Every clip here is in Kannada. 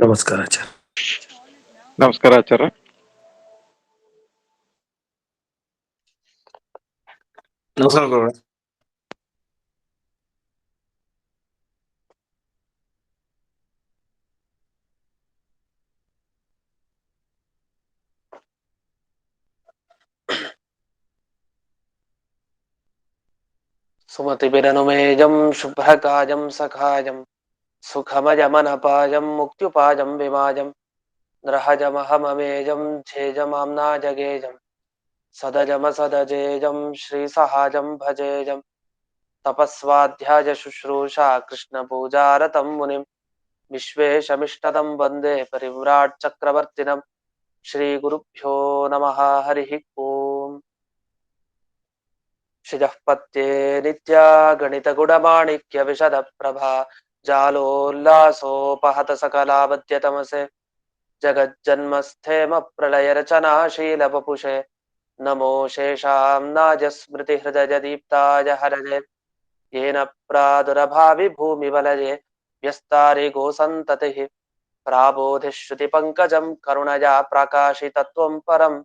ನಮಸ್ಕಾರ ಆಚಾರ್ಯ. ನಮಸ್ಕಾರ ಆಚಾರ್ಯ. ನಮಸ್ಕಾರ ಗುರುಗಳೇ. ಸುಮತಿಭಿರನುಮೇಜಂ ಶುಭ್ರಕಾಜಂ ಸಖಾಜಂ ಸುಖಮಜಮನಪಾಜಂ ಮುಕ್ತ್ಯುಪಾಜಂ ವಿಮಾಜಂ ನೃಹಜಮಹಮಮೇಜಂ ಛೇಜಮಾಂನಾ ಜಗೇಜಂ ಸದಜಮಸದಜೇಜಂ ಶ್ರೀಸಹಾಜಂ ಭಜೇಜಂ ತಪಸ್ವಾಧ್ಯಾಯ ಶುಶ್ರೂಷಾ ಕೃಷ್ಣಪೂಜಾರತಂ ಮುನಿಂ ವಿಶ್ವೇಶಮಿಷ್ಟದಂ ವಂದೇ ಪರಿವ್ರಾಟ್ ಚಕ್ರವರ್ತಿನಂ ಶ್ರೀಗುರುಭ್ಯೋ ನಮಃ ಹರಿಃ ಓಂ. ಶ್ರೀಜಃಪತ್ಯೇ ನಿತ್ಯ ಗಣಿತ ಗುಣಮಾಣಿಕ್ಯ ವಿಶದ ಪ್ರಭಾ ಜಾಲೋಲ್ಲಾಸೋಪಹತ ಸಕಲಾವದ್ಯ ತಮಸೆ ಜಗಜ್ಜನ್ಮಸ್ಥೇಮ ಪ್ರಳಯ ರಚನಾಶೀಲ ವಪುಷೆ ನಮೋ ಶೇಷಾಂ ನಾಜಸ್ಮೃತಿ ಹೃದಯ ದೀಪ್ತಾಯ ಹರಜೆ ಯೇನ ಪ್ರಾದುರಭಾವಿ ಭೂಮಿ ಬಲಜೆ ವ್ಯಸ್ತಾರಿ ಗೋಸಂತತಿ ಪ್ರಾಬೋಧಿ ಶ್ರುತಿ ಪಂಕಜಂ ಕರುಣಯಾ ಪ್ರಕಾಶಿತತ್ವಂ ಪರಂ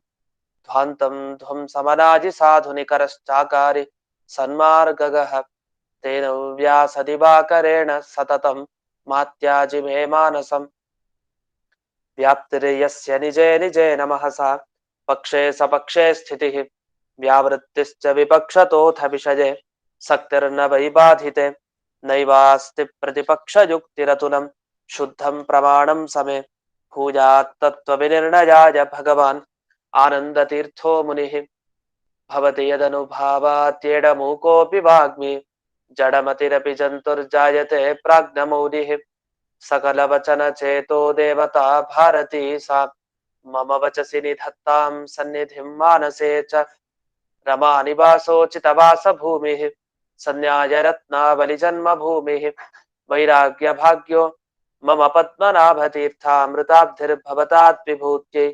ಧ್ವಾಂತಂ ಧ್ವಂ ಸಮನಾಜಿ ಸಾಧುನಿಕರಶ್ಚಾಕಾರಿ ಸನ್ಮಾರ್ಗಗಃ ತೇನ ವ್ಯಾಸದಿವಾಕರೇಣ ಸತತಂ ಮಾತ್ಯಾಜಿ ಮೇ ಮಾನಸಂ ವ್ಯಾಪ್ತಿರ್ಯಸ್ಯ ನಿಜೇ ನಿಜೇ ನಮಃ ಸಾ ಪಕ್ಷೇ ಸಪಕ್ಷೇ ಸ್ಥಿತಿಃ ವ್ಯಾವೃತ್ತಿಶ್ಚ ವಿಪಕ್ಷತೋಥ ವಿಷಯೇ ಸಕ್ತಿರ್ನ ವೈಬಾಧಿತೆ ನೈವಾಸ್ತಿ ಪ್ರತಿಪಕ್ಷಯುಕ್ತಿರತುಲಂ ಶುದ್ಧಂ ಪ್ರಮಾಣಂ ಸಮೇ ಭೂಯಾತ್ ತತ್ತ್ವವಿನಿರ್ಣಯಾಯ ಭಗವಾನ್ ಆನಂದತೀರ್ಥೋ ಮುನಿಃ ಭವತಿ ಯದನುಭಾವಾತ್ಯೇಡಮೂಕೋऽಪಿ ವಾಗ್ಮಿ ಜಡಮತಿರಪಿ ಜಂತುರ್ಜಾಯತೆ ಪ್ರಾಜ್ಞಮೌಲಿಃ ಸಕಲವಚನ ಚೇತೋ ದೇವತಾ ಭಾರತೀ ಸಾ ಮಮ ವಚಸಿ ನಿಧತ್ತಾಂ ಸನ್ನಿಧಿಂ ಮಾನಸೇ ಚ रमा निवासोचितवास भूमिः सन्न्याय रत्नावली जन्म भूमिः वैराग्य भाग्यो मम पद्मनाभतीर्थामृताब्धिर्भवतात् विभूत्यै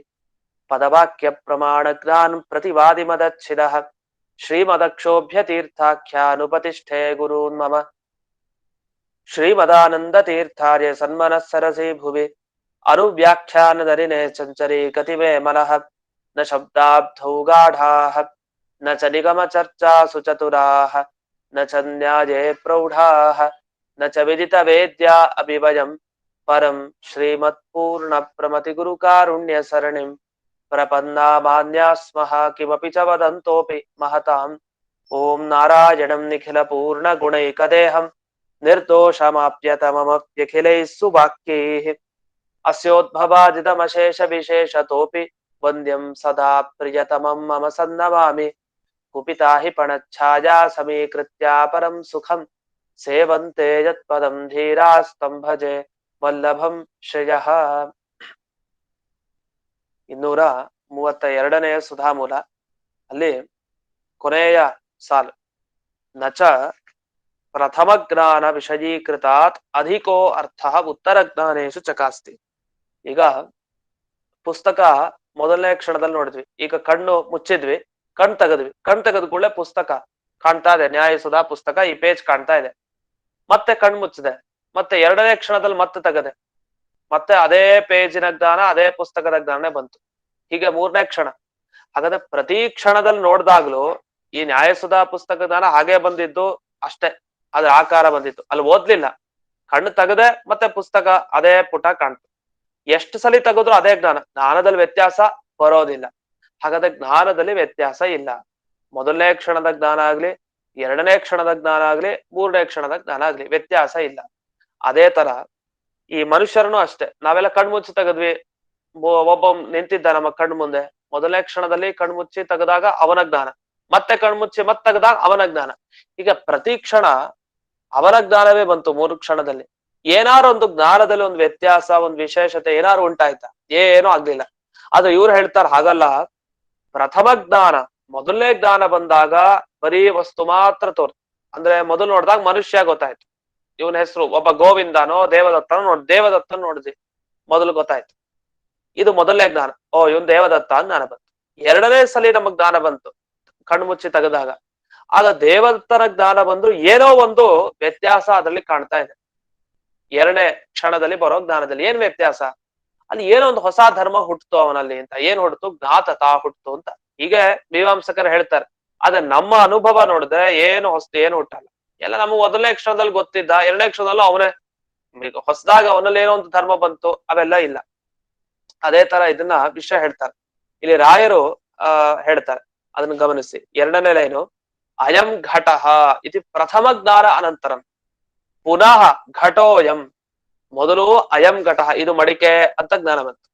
पदवाक्य प्रमाण ज्ञान प्रतिवादि मदच्छिदः श्रीमदक्षोभ्यतीर्थाख्यानुपतिष्ठे गुरून् मम श्रीमदानन्दतीर्थार्य सन्मनः सरसि भुवि अनुव्याख्यानदरिने चञ्चरी कतिमे मनः न शब्दाब्धौ गाढाः न च निगमचर्चासु चतुराः न च न्याये प्रौढाः न च विदितवेद्या अपि वयं परं श्रीमत्पूर्णप्रमतिगुरुकारुण्यसरणिं प्रपन्नामान्या स्मः किमपि च वदन्तोऽपि महताम् ॐ नारायणं निखिलपूर्णगुणैकदेहं निर्दोषमाप्यतममप्यखिलैः सुवाक्यैः अस्योद्भवादितमशेषविशेषतोऽपि वन्द्यं सदा प्रियतमं मम सन्नमामि कुपिता हि पणच्छाया समीकृत्या परं सुखं सेवन्ते यत्पदं धीरास्तं भजे वल्लभं ಶ್ರೇಯಃ. 232ನೇ ಸುಧಾಮೂಲ ಅಲ್ಲಿ ಕೊನೆಯ ಸಾಲು ನಚ ಪ್ರಥಮ ಜ್ಞಾನ ವಿಷಯೀಕೃತಾತ್ ಅಧಿಕೋ ಅರ್ಥ ಉತ್ತರ ಜ್ಞಾನೇಶು ಚಕಾಸ್ತಿ. ಈಗ ಪುಸ್ತಕ ಮೊದಲನೇ ಕ್ಷಣದಲ್ಲಿ ನೋಡಿದ್ವಿ, ಈಗ ಕಣ್ಣು ಮುಚ್ಚಿದ್ವಿ, ಕಣ್ ತೆಗೆದ್ವಿ, ಕಣ್ ತೆಗೆದ ಕೂಡಲೇ ಪುಸ್ತಕ ಕಾಣ್ತಾ ಇದೆ, ನ್ಯಾಯಸುಧಾ ಪುಸ್ತಕ ಈ ಪೇಜ್ ಕಾಣ್ತಾ ಇದೆ. ಮತ್ತೆ ಕಣ್ ಮುಚ್ಚಿದೆ, ಮತ್ತೆ ಎರಡನೇ ಕ್ಷಣದಲ್ಲಿ ಮತ್ತೆ ತೆಗೆದೆ, ಮತ್ತೆ ಅದೇ ಪೇಜಿನ ಜ್ಞಾನ, ಅದೇ ಪುಸ್ತಕದ ಜ್ಞಾನ ಬಂತು. ಹೀಗೆ ಮೂರನೇ ಕ್ಷಣ. ಹಾಗಾದ್ರೆ ಪ್ರತಿ ಕ್ಷಣದಲ್ಲಿ ನೋಡ್ದಾಗ್ಲೂ ಈ ನ್ಯಾಯಸುಧಾ ಪುಸ್ತಕ ಜ್ಞಾನ ಹಾಗೆ ಬಂದಿದ್ದು ಅಷ್ಟೇ, ಅದ್ರ ಆಕಾರ ಬಂದಿತ್ತು, ಅಲ್ಲಿ ಓದ್ಲಿಲ್ಲ. ಕಣ್ಣು ತೆಗೆದೆ ಮತ್ತೆ ಪುಸ್ತಕ ಅದೇ ಪುಟ ಕಾಣ್ತು. ಎಷ್ಟು ಸಲಿ ತೆಗೆದ್ರು ಅದೇ ಜ್ಞಾನ, ಜ್ಞಾನದಲ್ಲಿ ವ್ಯತ್ಯಾಸ ಬರೋದಿಲ್ಲ. ಹಾಗಾದ್ರೆ ಜ್ಞಾನದಲ್ಲಿ ವ್ಯತ್ಯಾಸ ಇಲ್ಲ. ಮೊದಲನೇ ಕ್ಷಣದ ಜ್ಞಾನ ಆಗ್ಲಿ, ಎರಡನೇ ಕ್ಷಣದ ಜ್ಞಾನ ಆಗ್ಲಿ, ಮೂರನೇ ಕ್ಷಣದ ಜ್ಞಾನ ಆಗ್ಲಿ, ವ್ಯತ್ಯಾಸ ಇಲ್ಲ. ಅದೇ ತರ ಈ ಮನುಷ್ಯರನು ಅಷ್ಟೇ. ನಾವೆಲ್ಲ ಕಣ್ಮುಚ್ಚಿ ತೆಗೆದ್ವಿ, ಒಬ್ಬ ನಿಂತಿದ್ದ ನಮ್ಮ ಕಣ್ಣು ಮುಂದೆ, ಮೊದಲನೇ ಕ್ಷಣದಲ್ಲಿ ಕಣ್ಮುಚ್ಚಿ ತೆಗೆದಾಗ ಅವನ ಜ್ಞಾನ, ಮತ್ತೆ ಕಣ್ಮುಚ್ಚಿ ಮತ್ತೆ ತೆಗೆದಾಗ ಅವನ ಜ್ಞಾನ. ಈಗ ಪ್ರತಿ ಕ್ಷಣ ಅವನ ಜ್ಞಾನವೇ ಬಂತು. 3 ಕ್ಷಣದಲ್ಲಿ ಏನಾರು ಒಂದು ಜ್ಞಾನದಲ್ಲಿ ಒಂದು ವ್ಯತ್ಯಾಸ, ಒಂದು ವಿಶೇಷತೆ ಏನಾರು ಉಂಟಾಯ್ತಾ? ಏನೂ ಆಗ್ಲಿಲ್ಲ. ಆದ್ರೆ ಇವ್ರು ಹೇಳ್ತಾರ ಹಾಗಲ್ಲ. ಪ್ರಥಮ ಜ್ಞಾನ, ಮೊದಲನೇ ಜ್ಞಾನ ಬಂದಾಗ ಬರೀ ವಸ್ತು ಮಾತ್ರ ತೋರ್ತು. ಅಂದ್ರೆ ಮೊದಲು ನೋಡಿದಾಗ ಮನುಷ್ಯ ಗೊತ್ತಾಯ್ತು, ಇವನ ಹೆಸರು ಒಬ್ಬ ಗೋವಿಂದನೋ ದೇವದತ್ತನೋ ದೇವದತ್ತನ ನೋಡಿದ್ವಿ, ಮೊದಲು ಗೊತ್ತಾಯ್ತು. ಇದು ಮೊದಲನೇ ಜ್ಞಾನ, ಓ ಇವನ್ ದೇವದತ್ತ ಅಂತ ಜ್ಞಾನ ಬಂತು. ಎರಡನೇ ಸಲಿ ನಮಗ್ ಜ್ಞಾನ ಬಂತು ಕಣ್ಮುಚ್ಚಿ ತೆಗೆದಾಗ. ಆಗ ದೇವದತ್ತನ ಜ್ಞಾನ ಬಂದ್ರು ಏನೋ ಒಂದು ವ್ಯತ್ಯಾಸ ಅದರಲ್ಲಿ ಕಾಣ್ತಾ ಇದೆ. ಎರಡನೇ ಕ್ಷಣದಲ್ಲಿ ಬರೋ ಜ್ಞಾನದಲ್ಲಿ ಏನ್ ವ್ಯತ್ಯಾಸ? ಅಲ್ಲಿ ಏನೋ ಒಂದು ಹೊಸ ಧರ್ಮ ಹುಟ್ಟಿತು ಅವನಲ್ಲಿ ಅಂತ. ಏನ್ ಹುಟ್ಟಿತು? ಜ್ಞಾತತ ಹುಟ್ಟಿತು ಅಂತ. ಹೀಗೆ ಮೀಮಾಂಸಕರು ಹೇಳ್ತಾರೆ. ಆದ್ರೆ ನಮ್ಮ ಅನುಭವ ನೋಡಿದ್ರೆ ಏನು ಹೊಸದು ಏನು ಹುಟ್ಟಲ್ಲ. ಎಲ್ಲ ನಮ್ಗೆ ಮೊದಲನೇ ಕ್ಷಣದಲ್ಲಿ ಗೊತ್ತಿದ್ದ, ಎರಡನೇ ಕ್ಷಣದಲ್ಲೂ ಅವನೇ ಹೊಸದಾಗ ಅವನಲ್ಲಿ ಏನೋ ಒಂದು ಧರ್ಮ ಬಂತು, ಅವೆಲ್ಲ ಇಲ್ಲ. ಅದೇ ತರ ಇದನ್ನ ವಿಷಯ ಹೇಳ್ತಾರೆ. ಇಲ್ಲಿ ರಾಯರು ಹೇಳ್ತಾರೆ, ಅದನ್ನ ಗಮನಿಸಿ. ಎರಡನೇ ಲೈನು, ಅಯಂ ಘಟಃ ಇತಿ ಪ್ರಥಮ ಜ್ಞಾನ ಅನಂತರಂ ಪುನಃ ಘಟೋಯಂ. ಮೊದಲು ಅಯಂ ಘಟಃ ಇದು ಮಡಿಕೆ ಅಂತ ಜ್ಞಾನ ಬಂತು.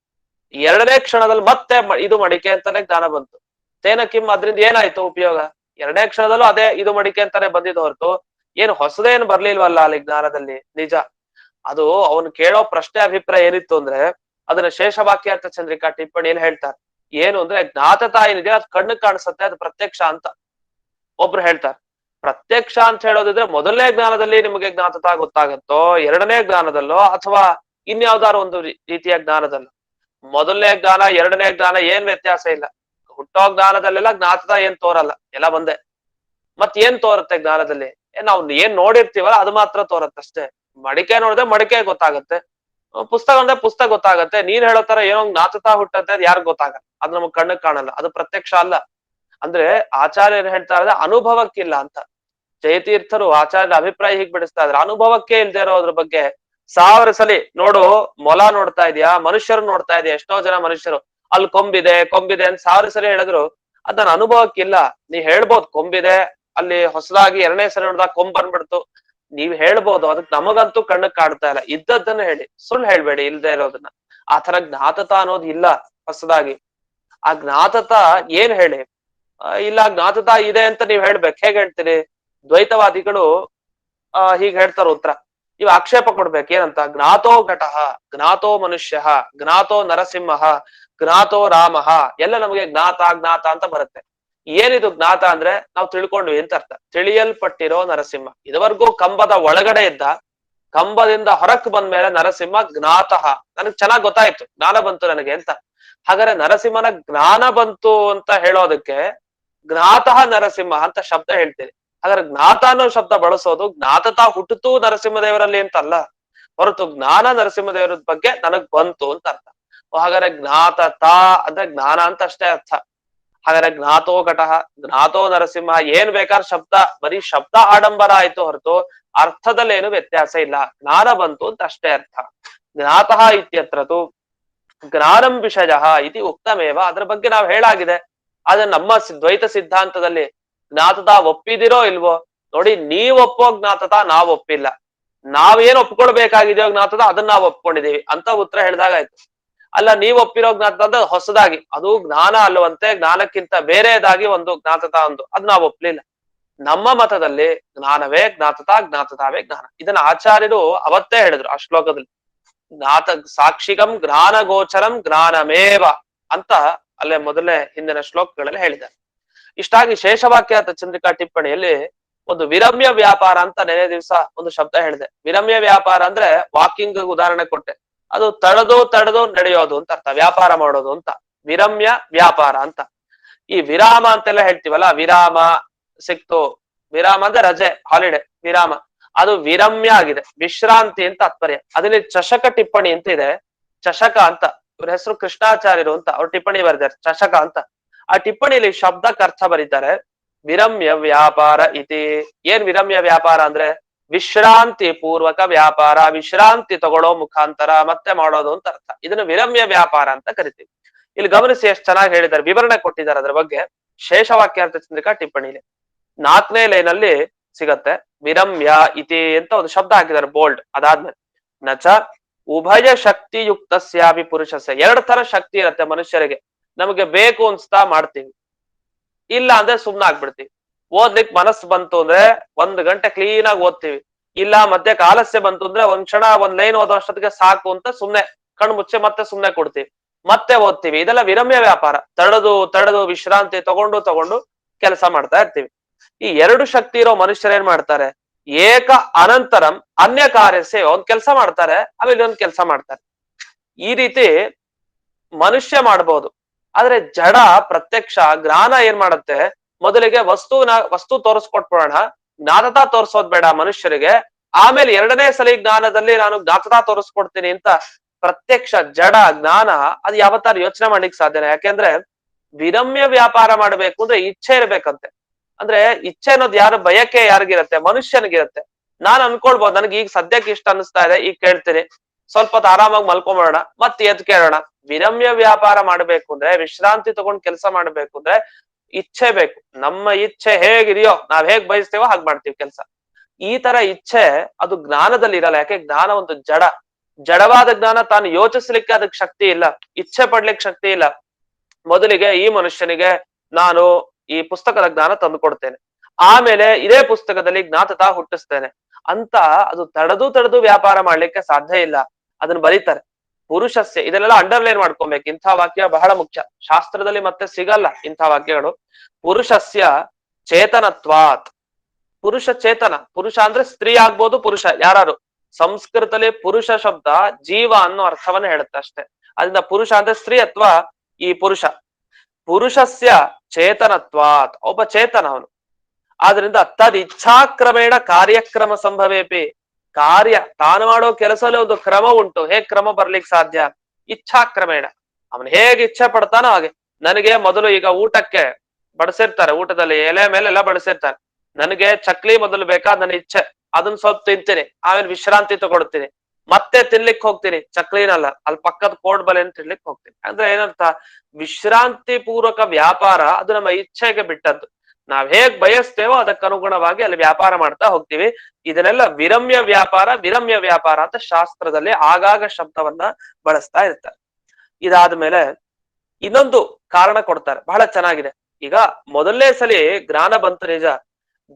ಎರಡನೇ ಕ್ಷಣದಲ್ಲಿ ಮತ್ತೆ ಇದು ಮಡಿಕೆ ಅಂತಾನೆ ಜ್ಞಾನ ಬಂತು. ತೇನ ಕಿಮ್, ಅದ್ರಿಂದ ಏನಾಯ್ತು ಉಪಯೋಗ? ಎರಡನೇ ಕ್ಷಣದಲ್ಲೂ ಅದೇ ಇದು ಮಡಿಕೆ ಅಂತಾನೆ ಬಂದಿದ್ದು ಹೊರತು ಏನು ಹೊಸದೇನು ಬರ್ಲಿಲ್ವಲ್ಲ ಅಲ್ಲಿ ಜ್ಞಾನದಲ್ಲಿ. ನಿಜ. ಅದು ಅವನು ಕೇಳೋ ಪ್ರಶ್ನೆ ಅಭಿಪ್ರಾಯ ಏನಿತ್ತು ಅಂದ್ರೆ, ಅದನ್ನ ಶೇಷವಾಕ್ಯಾರ್ಥ ಚಂದ್ರಿಕಾ ಟಿಪ್ಪಣಿಯಲ್ಲಿ ಹೇಳ್ತಾರೆ. ಏನು ಅಂದ್ರೆ, ಜ್ಞಾತತ ಏನಿದೆ ಅದು ಕಣ್ಣು ಕಾಣಿಸುತ್ತೆ, ಅದು ಪ್ರತ್ಯಕ್ಷ ಅಂತ. ಒಬ್ರು ಹೇಳ್ತಾರೆ ಪ್ರತ್ಯಕ್ಷ ಅಂತ ಹೇಳೋದಿದ್ರೆ ಮೊದಲನೇ ಜ್ಞಾನದಲ್ಲಿ ನಿಮಗೆ ಜ್ಞಾತತ ಗೊತ್ತಾಗತ್ತೋ, ಎರಡನೇ ಜ್ಞಾನದಲ್ಲೋ, ಅಥವಾ ಇನ್ಯಾವ್ದಾರು ಒಂದು ರೀತಿಯ ಜ್ಞಾನದಲ್ಲೋ. ಮೊದಲನೇ ಜ್ಞಾನ ಎರಡನೇ ಜ್ಞಾನ ಏನ್ ವ್ಯತ್ಯಾಸ ಇಲ್ಲ. ಹುಟ್ಟೋ ಜ್ಞಾನದಲ್ಲೆಲ್ಲ ಜ್ಞಾತತ ಏನ್ ತೋರಲ್ಲ, ಎಲ್ಲ ಒಂದೇ. ಮತ್ ಏನ್ ತೋರುತ್ತೆ ಜ್ಞಾನದಲ್ಲಿ? ನಾವು ಏನ್ ನೋಡಿರ್ತೀವಲ್ಲ ಅದು ಮಾತ್ರ ತೋರತ್ತಷ್ಟೇ. ಮಡಿಕೆ ನೋಡಿದ್ರೆ ಮಡಿಕೆ ಗೊತ್ತಾಗತ್ತೆ, ಪುಸ್ತಕ ಅಂದ್ರೆ ಪುಸ್ತಕ ಗೊತ್ತಾಗತ್ತೆ. ನೀನ್ ಹೇಳೋ ತರ ಏನೋ ಜ್ಞಾತತ ಹುಟ್ಟತ್ತೆ, ಅದು ಯಾರಿಗ್ ಗೊತ್ತಾಗಲ್ಲ, ಅದು ನಮಗ್ ಕಣ್ಣಗ್ ಕಾಣಲ್ಲ, ಅದು ಪ್ರತ್ಯಕ್ಷ ಅಲ್ಲ. ಅಂದ್ರೆ ಆಚಾರ್ಯರು ಹೇಳ್ತಾ ಇರೋದು ಅನುಭವಕ್ಕಿಲ್ಲ ಅಂತ. ಜಯತೀರ್ಥರು ಆಚಾರ್ಯರ ಅಭಿಪ್ರಾಯ ಹೀಗ್ ಬಿಡಿಸ್ತಾ ಇದ್ರೆ, ಅನುಭವಕ್ಕೆ ಇಲ್ದೇ ಇರೋದ್ರ ಬಗ್ಗೆ 1000 ಸಲಿ ನೋಡು. ಮೊಲ ನೋಡ್ತಾ ಇದೀಯಾ, ಮನುಷ್ಯರು ನೋಡ್ತಾ ಇದೆಯಾ, ಎಷ್ಟೋ ಜನ ಮನುಷ್ಯರು ಅಲ್ಲಿ ಕೊಂಬಿದೆ ಕೊಂಬಿದೆ ಅಂತ 1000 ಸಲಿ ಹೇಳಿದ್ರು ಅದ್ ನನ್ನ ಅನುಭವಕ್ಕಿಲ್ಲ. ನೀ ಹೇಳ್ಬೋದು ಕೊಂಬಿದೆ, ಅಲ್ಲಿ ಹೊಸದಾಗಿ ಎರಡನೇ ಸಲ ನೋಡಿದಾಗ ಕೊಂಬ್ ಬಂದ್ಬಿಡ್ತು, ನೀವ್ ಹೇಳ್ಬೋದು. ಅದಕ್ಕೆ ನಮಗಂತೂ ಕಣ್ಣಕ್ ಕಾಡ್ತಾ ಇಲ್ಲ. ಇದ್ದದ್ದನ್ನ ಹೇಳಿ, ಸುಳ್ಳು ಹೇಳ್ಬೇಡಿ ಇಲ್ದೇ ಇರೋದನ್ನ. ಆ ತರ ಜ್ಞಾತತ ಅನ್ನೋದು ಇಲ್ಲ ಹೊಸದಾಗಿ. ಆ ಜ್ಞಾತತ ಏನ್ ಹೇಳಿ? ಇಲ್ಲ ಜ್ಞಾತತ ಇದೆ ಅಂತ ನೀವ್ ಹೇಳ್ಬೇಕು. ಹೇಗ್ ಹೇಳ್ತೀರಿ? ದ್ವೈತವಾದಿಗಳು ಹೀಗ್ ಹೇಳ್ತಾರ ಉತ್ತರ. ನೀವು ಆಕ್ಷೇಪ ಕೊಡ್ಬೇಕು. ಏನಂತ? ಜ್ಞಾತೋ ಘಟಃ, ಜ್ಞಾತೋ ಮನುಷ್ಯ, ಜ್ಞಾತೋ ನರಸಿಂಹ, ಜ್ಞಾತೋ ರಾಮ, ಎಲ್ಲ ನಮಗೆ ಜ್ಞಾತ ಜ್ಞಾತ ಅಂತ ಬರುತ್ತೆ. ಏನಿದು ಜ್ಞಾತ ಅಂದ್ರೆ ನಾವು ತಿಳ್ಕೊಂಡ್ವಿ ಅಂತ ಅರ್ಥ. ತಿಳಿಯಲ್ಪಟ್ಟಿರೋ ನರಸಿಂಹ. ಇದುವರೆಗೂ ಕಂಬದ ಒಳಗಡೆ ಇದ್ದ, ಕಂಬದಿಂದ ಹೊರಕ್ ಬಂದ್ಮೇಲೆ ನರಸಿಂಹ ಜ್ಞಾತಃ. ನನಗ್ ಚೆನ್ನಾಗ್ ಗೊತ್ತಾಯ್ತು, ಜ್ಞಾನ ಬಂತು ನನಗೆ ಅಂತ. ಹಾಗಾದ್ರೆ ನರಸಿಂಹನ ಜ್ಞಾನ ಬಂತು ಅಂತ ಹೇಳೋದಕ್ಕೆ ಜ್ಞಾತಃ ನರಸಿಂಹ ಅಂತ ಶಬ್ದ ಹೇಳ್ತೀರಿ. ಹಾಗಾದ್ರೆ ಜ್ಞಾತ ಅನ್ನೋ ಶಬ್ದ ಬಳಸೋದು ಜ್ಞಾತತ ಹುಟ್ಟಿತು ನರಸಿಂಹದೇವರಲ್ಲಿ ಅಂತಲ್ಲ, ಹೊರತು ಜ್ಞಾನ ನರಸಿಂಹದೇವರ ಬಗ್ಗೆ ನನಗ್ ಬಂತು ಅಂತ ಅರ್ಥ. ಹಾಗಾದ್ರೆ ಜ್ಞಾತತ ಅಂದ್ರೆ ಜ್ಞಾನ ಅಂತ ಅಷ್ಟೇ ಅರ್ಥ. ಹಾಗಾದ್ರೆ ಜ್ಞಾತೋ ಘಟಃ, ಜ್ಞಾತೋ ನರಸಿಂಹ, ಏನ್ ಬೇಕಾದ್ರೆ ಶಬ್ದ, ಬರೀ ಶಬ್ದ ಆಡಂಬರ ಆಯ್ತು ಹೊರತು ಅರ್ಥದಲ್ಲಿ ಏನು ವ್ಯತ್ಯಾಸ ಇಲ್ಲ. ಜ್ಞಾನ ಬಂತು ಅಂತ ಅಷ್ಟೇ ಅರ್ಥ. ಜ್ಞಾತಃ ಇತ್ಯತ್ರತು ಜ್ಞಾನಂ ವಿಷಯ ಇತಿ ಉಕ್ತಮೇವ. ಅದ್ರ ಬಗ್ಗೆ ನಾವು ಹೇಳಾಗಿದೆ. ಆದ್ರೆ ನಮ್ಮ ದ್ವೈತ ಸಿದ್ಧಾಂತದಲ್ಲಿ ಜ್ಞಾತತ ಒಪ್ಪಿದಿರೋ ಇಲ್ವೋ ನೋಡಿ. ನೀವ್ ಒಪ್ಪೋ ಜ್ಞಾತತ ನಾವ್ ಒಪ್ಪಿಲ್ಲ. ನಾವೇನ್ ಒಪ್ಕೊಳ್ಬೇಕಾಗಿದೆಯೋ ಜ್ಞಾತತ ಅದನ್ನ ನಾವ್ ಒಪ್ಕೊಂಡಿದೀವಿ ಅಂತ ಉತ್ತರ ಹೇಳಿದಾಗಾಯ್ತು. ಅಲ್ಲ, ನೀವ್ ಒಪ್ಪಿರೋ ಜ್ಞಾತತ ಅಂದ್ರೆ ಹೊಸದಾಗಿ, ಅದು ಜ್ಞಾನ ಅಲ್ಲವಂತೆ, ಜ್ಞಾನಕ್ಕಿಂತ ಬೇರೆದಾಗಿ ಒಂದು ಜ್ಞಾತತ ಒಂದು, ಅದ್ ನಾವ್ ಒಪ್ಲಿಲ್ಲ. ನಮ್ಮ ಮತದಲ್ಲಿ ಜ್ಞಾನವೇ ಜ್ಞಾತತ, ಜ್ಞಾತತಾವೇ ಜ್ಞಾನ. ಇದನ್ನ ಆಚಾರ್ಯರು ಅವತ್ತೇ ಹೇಳಿದ್ರು ಆ ಶ್ಲೋಕದಲ್ಲಿ. ಜ್ಞಾತ ಸಾಕ್ಷಿಗಂ ಜ್ಞಾನ ಗೋಚರಂ ಜ್ಞಾನಮೇವ ಅಂತ ಅಲ್ಲೇ ಮೊದಲನೇ ಹಿಂದಿನ ಶ್ಲೋಕಗಳಲ್ಲಿ ಹೇಳಿದ್ದಾರೆ. ಇಷ್ಟಾಗಿ ಶೇಷವಾಕ್ಯಾರ್ಥ ಚಂದ್ರಿಕಾ ಟಿಪ್ಪಣಿಯಲ್ಲಿ ಒಂದು ವಿರಮ್ಯ ವ್ಯಾಪಾರ ಅಂತ ನೆನೆ ದಿವಸ ಒಂದು ಶಬ್ದ ಹೇಳಿದೆ. ವಿರಮ್ಯ ವ್ಯಾಪಾರ ಅಂದ್ರೆ ವಾಕಿಂಗ್ ಉದಾಹರಣೆ ಕೊಟ್ಟೆ. ಅದು ತಡೆದು ನಡೆಯೋದು ಅಂತ ಅರ್ಥ, ವ್ಯಾಪಾರ ಮಾಡೋದು ಅಂತ. ವಿರಮ್ಯ ವ್ಯಾಪಾರ ಅಂತ. ಈ ವಿರಾಮ ಅಂತೆಲ್ಲ ಹೇಳ್ತೀವಲ್ಲ, ವಿರಾಮ ಸಿಕ್ತು, ವಿರಾಮ ಅಂದ್ರೆ ರಜೆ, ಹಾಲಿಡೇ, ವಿರಾಮ. ಅದು ವಿರಮ್ಯ ಆಗಿದೆ, ವಿಶ್ರಾಂತಿ ಅಂತ ತಾತ್ಪರ್ಯ. ಅದ್ರಲ್ಲಿ ಚಷಕ ಟಿಪ್ಪಣಿ ಅಂತ ಇದೆ, ಚಷಕ ಅಂತ. ಇವ್ರ ಹೆಸರು ಕೃಷ್ಣಾಚಾರ್ಯರು ಅಂತ, ಅವ್ರ ಟಿಪ್ಪಣಿ ಬರೆದಾರೆ ಚಷಕ ಅಂತ. ಆ ಟಿಪ್ಪಣಿಯಲ್ಲಿ ಶಬ್ದಕ್ಕೆ ಅರ್ಥ ಬರೀತಾರೆ, ವಿರಮ್ಯ ವ್ಯಾಪಾರ ಇತಿ. ಏನ್ ವಿರಮ್ಯ ವ್ಯಾಪಾರ ಅಂದ್ರೆ ವಿಶ್ರಾಂತಿ ಪೂರ್ವಕ ವ್ಯಾಪಾರ, ವಿಶ್ರಾಂತಿ ತಗೊಳ್ಳೋ ಮುಖಾಂತರ ಮತ್ತೆ ಮಾಡೋದು ಅಂತ ಅರ್ಥ. ಇದನ್ನ ವಿರಮ್ಯ ವ್ಯಾಪಾರ ಅಂತ ಕರಿತೀವಿ. ಇಲ್ಲಿ ಗಮನಿಸಿ ಎಷ್ಟು ಚೆನ್ನಾಗಿ ಹೇಳಿದ್ದಾರೆ, ವಿವರಣೆ ಕೊಟ್ಟಿದ್ದಾರೆ ಅದ್ರ ಬಗ್ಗೆ ಶೇಷವಾಕ್ಯಾರ್ಥ ಚಂದ್ರಿಕಾ ಟಿಪ್ಪಣಿಲಿ. 4ನೇ ಲೈನಲ್ಲಿ ಸಿಗತ್ತೆ ವಿರಮ್ಯ ಇತಿ ಅಂತ ಒಂದು ಶಬ್ದ ಹಾಕಿದ್ದಾರೆ ಬೋಲ್ಡ್. ಅದಾದ್ಮೇಲೆ ನಚ ಉಭಯ ಶಕ್ತಿಯುಕ್ತಸ್ಯಾಪಿ ಪುರುಷಸ್ಯ. 2 ತರ ಶಕ್ತಿ ಇರತ್ತೆ ಮನುಷ್ಯರಿಗೆ. ನಮಗೆ ಬೇಕು ಅನ್ಸ್ತಾ ಮಾಡ್ತೀವಿ, ಇಲ್ಲ ಅಂದ್ರೆ ಸುಮ್ನೆ ಆಗ್ಬಿಡ್ತೀವಿ. ಓದ್ಲಿಕ್ ಮನಸ್ಸು ಬಂತು ಅಂದ್ರೆ 1 ಗಂಟೆ ಕ್ಲೀನ್ ಆಗಿ ಓದ್ತೀವಿ. ಇಲ್ಲ ಮಧ್ಯಕ್ಕೆ ಆಲಸ್ಯ ಬಂತು ಅಂದ್ರೆ ಒಂದ್ ಕ್ಷಣ ಒಂದ್ ಲೈನ್ ಓದೋ ಅಷ್ಟೊತ್ತಿಗೆ ಸಾಕು ಅಂತ ಸುಮ್ನೆ ಕಣ್ಣು ಮುಚ್ಚೆ ಮತ್ತೆ ಸುಮ್ನೆ ಕೊಡ್ತೀವಿ, ಮತ್ತೆ ಓದ್ತೀವಿ. ಇದೆಲ್ಲ ವಿರಮ್ಯ ವ್ಯಾಪಾರ. ತಡೆದು ವಿಶ್ರಾಂತಿ ತಗೊಂಡು ಕೆಲಸ ಮಾಡ್ತಾ ಇರ್ತೀವಿ. ಈ 2 ಶಕ್ತಿ ಇರೋ ಮನುಷ್ಯರು ಏನ್ ಮಾಡ್ತಾರೆ? ಏಕ ಅನಂತರಂ ಅನ್ಯ ಕಾರ್ಯಸೆ. ಒಂದ್ ಕೆಲಸ ಮಾಡ್ತಾರೆ, ಆಮೇಲೆ ಒಂದ್ ಕೆಲಸ ಮಾಡ್ತಾರೆ. ಈ ರೀತಿ ಮನುಷ್ಯ ಮಾಡ್ಬೋದು. ಆದ್ರೆ ಜಡ ಪ್ರತ್ಯಕ್ಷ ಜ್ಞಾನ ಏನ್ ಮಾಡುತ್ತೆ? ಮೊದಲಿಗೆ ವಸ್ತು ತೋರಿಸ್ಕೊಟ್ಬಿಡೋಣ, ಜ್ಞಾನತ ತೋರ್ಸೋದ್ ಬೇಡ ಮನುಷ್ಯರಿಗೆ, ಆಮೇಲೆ ಎರಡನೇ ಸಲ ಜ್ಞಾನದಲ್ಲಿ ನಾನು ಜ್ಞಾತತಾ ತೋರಿಸ್ಕೊಡ್ತೀನಿ ಅಂತ ಪ್ರತ್ಯಕ್ಷ ಜಡ ಜ್ಞಾನ ಅದು ಯಾವತ್ತಾರು ಯೋಚನೆ ಮಾಡ್ಲಿಕ್ಕೆ ಸಾಧ್ಯನ? ಯಾಕೆಂದ್ರೆ ವಿರಮ್ಯ ವ್ಯಾಪಾರ ಮಾಡ್ಬೇಕು ಅಂದ್ರೆ ಇಚ್ಛೆ ಇರ್ಬೇಕಂತೆ. ಅಂದ್ರೆ ಇಚ್ಛೆ ಅನ್ನೋದು ಯಾರು ಬಯಕೆ ಯಾರಿಗಿರತ್ತೆ? ಮನುಷ್ಯನಿಗಿರತ್ತೆ. ನಾನ್ ಅನ್ಕೊಳ್ಬಹುದು ನನಗೆ ಈಗ ಸದ್ಯಕ್ಕೆ ಇಷ್ಟ ಅನಿಸ್ತಾ ಇದೆ, ಈಗ ಕೇಳ್ತೀನಿ, ಸ್ವಲ್ಪ ಹೊತ್ತು ಆರಾಮಾಗಿ ಮಲ್ಕೊಂಬೋಣ, ಮತ್ತೆ ಎದ್ ಕೇಳೋಣ. ವಿರಮ್ಯ ವ್ಯಾಪಾರ ಮಾಡ್ಬೇಕು ಅಂದ್ರೆ, ವಿಶ್ರಾಂತಿ ತಗೊಂಡ್ ಕೆಲಸ ಮಾಡ್ಬೇಕು ಅಂದ್ರೆ ಇಚ್ಛೆ ಬೇಕು. ನಮ್ಮ ಇಚ್ಛೆ ಹೇಗಿದೆಯೋ, ನಾವ್ ಹೇಗ್ ಬಯಸ್ತೇವೋ ಹಾಗೆ ಮಾಡ್ತೀವಿ ಕೆಲಸ. ಈ ತರ ಇಚ್ಛೆ ಅದು ಜ್ಞಾನದಲ್ಲಿ ಇರಲ್ಲ. ಯಾಕೆ? ಜ್ಞಾನ ಒಂದು ಜಡವಾದ ಜ್ಞಾನ. ತಾನು ಯೋಚಿಸ್ಲಿಕ್ಕೆ ಅದಕ್ಕೆ ಶಕ್ತಿ ಇಲ್ಲ, ಇಚ್ಛೆ ಪಡ್ಲಿಕ್ಕೆ ಶಕ್ತಿ ಇಲ್ಲ. ಮೊದಲಿಗೆ ಈ ಮನುಷ್ಯನಿಗೆ ನಾನು ಈ ಪುಸ್ತಕದ ಜ್ಞಾನ ತಂದು ಕೊಡ್ತೇನೆ, ಆಮೇಲೆ ಇದೇ ಪುಸ್ತಕದಲ್ಲಿ ಜ್ಞಾತತಾ ಹುಟ್ಟಿಸ್ತೇನೆ ಅಂತ ಅದು ತಡೆದು ವ್ಯಾಪಾರ ಮಾಡ್ಲಿಕ್ಕೆ ಸಾಧ್ಯ ಇಲ್ಲ. ಅದನ್ನ ಬರೀತಾರೆ. ಪುರುಷಸ್ಯ, ಇದನ್ನೆಲ್ಲ ಅಂಡರ್ಲೈನ್ ಮಾಡ್ಕೊಬೇಕು. ಇಂಥ ವಾಕ್ಯ ಬಹಳ ಮುಖ್ಯ, ಶಾಸ್ತ್ರದಲ್ಲಿ ಮತ್ತೆ ಸಿಗಲ್ಲ ಇಂಥ ವಾಕ್ಯಗಳು. ಪುರುಷಸ್ಯ ಚೇತನತ್ವಾತ್. ಪುರುಷ ಚೇತನ, ಪುರುಷ ಅಂದ್ರೆ ಸ್ತ್ರೀ ಆಗ್ಬೋದು, ಪುರುಷ ಯಾರು. ಸಂಸ್ಕೃತದಲ್ಲಿ ಪುರುಷ ಶಬ್ದ ಜೀವ ಅನ್ನೋ ಅರ್ಥವನ್ನ ಹೇಳುತ್ತೆ ಅಷ್ಟೇ. ಅದರಿಂದ ಪುರುಷ ಅಂದ್ರೆ ಸ್ತ್ರೀ ಅಥವಾ ಈ ಪುರುಷ. ಪುರುಷಸ್ಯ ಚೇತನತ್ವಾತ್, ಒಬ್ಬ ಚೇತನ ಅವನು. ಆದ್ರಿಂದ ತದ್ ಇಚ್ಛಾಕ್ರಮೇಣ ಕಾರ್ಯಕ್ರಮ ಸಂಭವೇಪಿ. ಕಾರ್ಯ ತಾನು ಮಾಡೋ ಕೆಲಸದಲ್ಲಿ ಒಂದು ಕ್ರಮ ಉಂಟು. ಹೇಗ್ ಕ್ರಮ ಬರ್ಲಿಕ್ಕೆ ಸಾಧ್ಯ? ಇಚ್ಛಾಕ್ರಮೇಣ. ಅವನು ಹೇಗೆ ಇಚ್ಛೆ ಪಡ್ತಾನೋ ಹಾಗೆ. ನನಗೆ ಮೊದಲು ಈಗ ಊಟಕ್ಕೆ ಬಡಿಸಿರ್ತಾರೆ, ಊಟದಲ್ಲಿ ಎಲೆ ಮೇಲೆ ಎಲ್ಲ ಬಡಿಸಿರ್ತಾರೆ. ನನಗೆ ಚಕ್ಲಿ ಮೊದಲು ಬೇಕಾ, ನನ್ನ ಇಚ್ಛೆ, ಅದನ್ನ ಸ್ವಲ್ಪ ತಿಂತೀನಿ, ಆಮೇಲೆ ವಿಶ್ರಾಂತಿ ತಗೊಳ್ತೀನಿ, ಮತ್ತೆ ತಿನ್ಲಿಕ್ಕೆ ಹೋಗ್ತೀನಿ. ಚಕ್ಲಿನಲ್ಲ, ಅಲ್ಲಿ ಪಕ್ಕದ ಕೋಡ್ಬಲೆ ಅಂತ ತಿನ್ಲಿಕ್ಕೆ ಹೋಗ್ತೀನಿ. ಅಂದ್ರೆ ಏನಂತ? ವಿಶ್ರಾಂತಿ ಪೂರ್ವಕ ವ್ಯಾಪಾರ ಅದು ನಮ್ಮ ಇಚ್ಛೆಗೆ ಬಿಟ್ಟದ್ದು. ನಾವ್ ಹೇಗ್ ಬಯಸ್ತೇವೋ ಅದಕ್ಕನುಗುಣವಾಗಿ ಅಲ್ಲಿ ವ್ಯಾಪಾರ ಮಾಡ್ತಾ ಹೋಗ್ತೀವಿ. ಇದನ್ನೆಲ್ಲ ವಿರಮ್ಯ ವ್ಯಾಪಾರ ಅಂತ ಶಾಸ್ತ್ರದಲ್ಲಿ ಆಗಾಗ ಶಬ್ದವನ್ನ ಬಳಸ್ತಾ ಇರ್ತಾರೆ. ಇದಾದ್ಮೇಲೆ ಇನ್ನೊಂದು ಕಾರಣ ಕೊಡ್ತಾರೆ, ಬಹಳ ಚೆನ್ನಾಗಿದೆ. ಈಗ ಮೊದಲನೇ ಸಲಿ ಜ್ಞಾನ ಬಂತು, ನಿಜ.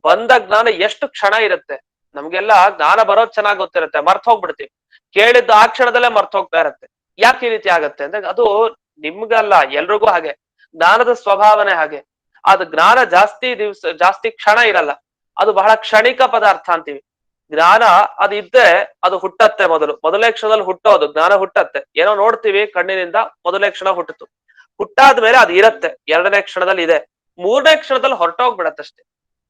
ಬಂದ ಜ್ಞಾನ ಎಷ್ಟು ಕ್ಷಣ ಇರುತ್ತೆ? ನಮ್ಗೆಲ್ಲ ಜ್ಞಾನ ಬರೋದ್ ಚೆನ್ನಾಗ್ ಗೊತ್ತಿರುತ್ತೆ, ಮರ್ತ್ ಹೋಗ್ಬಿಡ್ತೀವಿ. ಕೇಳಿದ್ದು ಆ ಕ್ಷಣದಲ್ಲೇ ಮರ್ತ್ ಹೋಗ್ತಾ ಇರತ್ತೆ. ಯಾಕೆ ಈ ರೀತಿ ಆಗತ್ತೆ ಅಂದ್ರೆ, ಅದು ನಿಮ್ಗಲ್ಲ, ಎಲ್ರಿಗೂ ಹಾಗೆ. ಜ್ಞಾನದ ಸ್ವಭಾವನೆ ಹಾಗೆ. ಅದು ಜ್ಞಾನ ಜಾಸ್ತಿ ಕ್ಷಣ ಇರಲ್ಲ, ಅದು ಬಹಳ ಕ್ಷಣಿಕ ಪದಾರ್ಥ ಅಂತೀವಿ. ಜ್ಞಾನ ಅದು ಇದ್ದೆ ಅದು ಹುಟ್ಟತ್ತೆ. ಮೊದಲನೇ ಕ್ಷಣದಲ್ಲಿ ಹುಟ್ಟೋದು ಜ್ಞಾನ ಹುಟ್ಟತ್ತೆ. ಏನೋ ನೋಡ್ತೀವಿ ಕಣ್ಣಿನಿಂದ, ಮೊದಲನೇ ಕ್ಷಣ ಹುಟ್ಟಿತು. ಹುಟ್ಟಾದ್ಮೇಲೆ ಅದು ಇರತ್ತೆ, ಎರಡನೇ ಕ್ಷಣದಲ್ಲಿ ಇದೆ, ಮೂರನೇ ಕ್ಷಣದಲ್ಲಿ ಹೊರಟೋಗ್ಬಿಡತ್ತಷ್ಟೇ.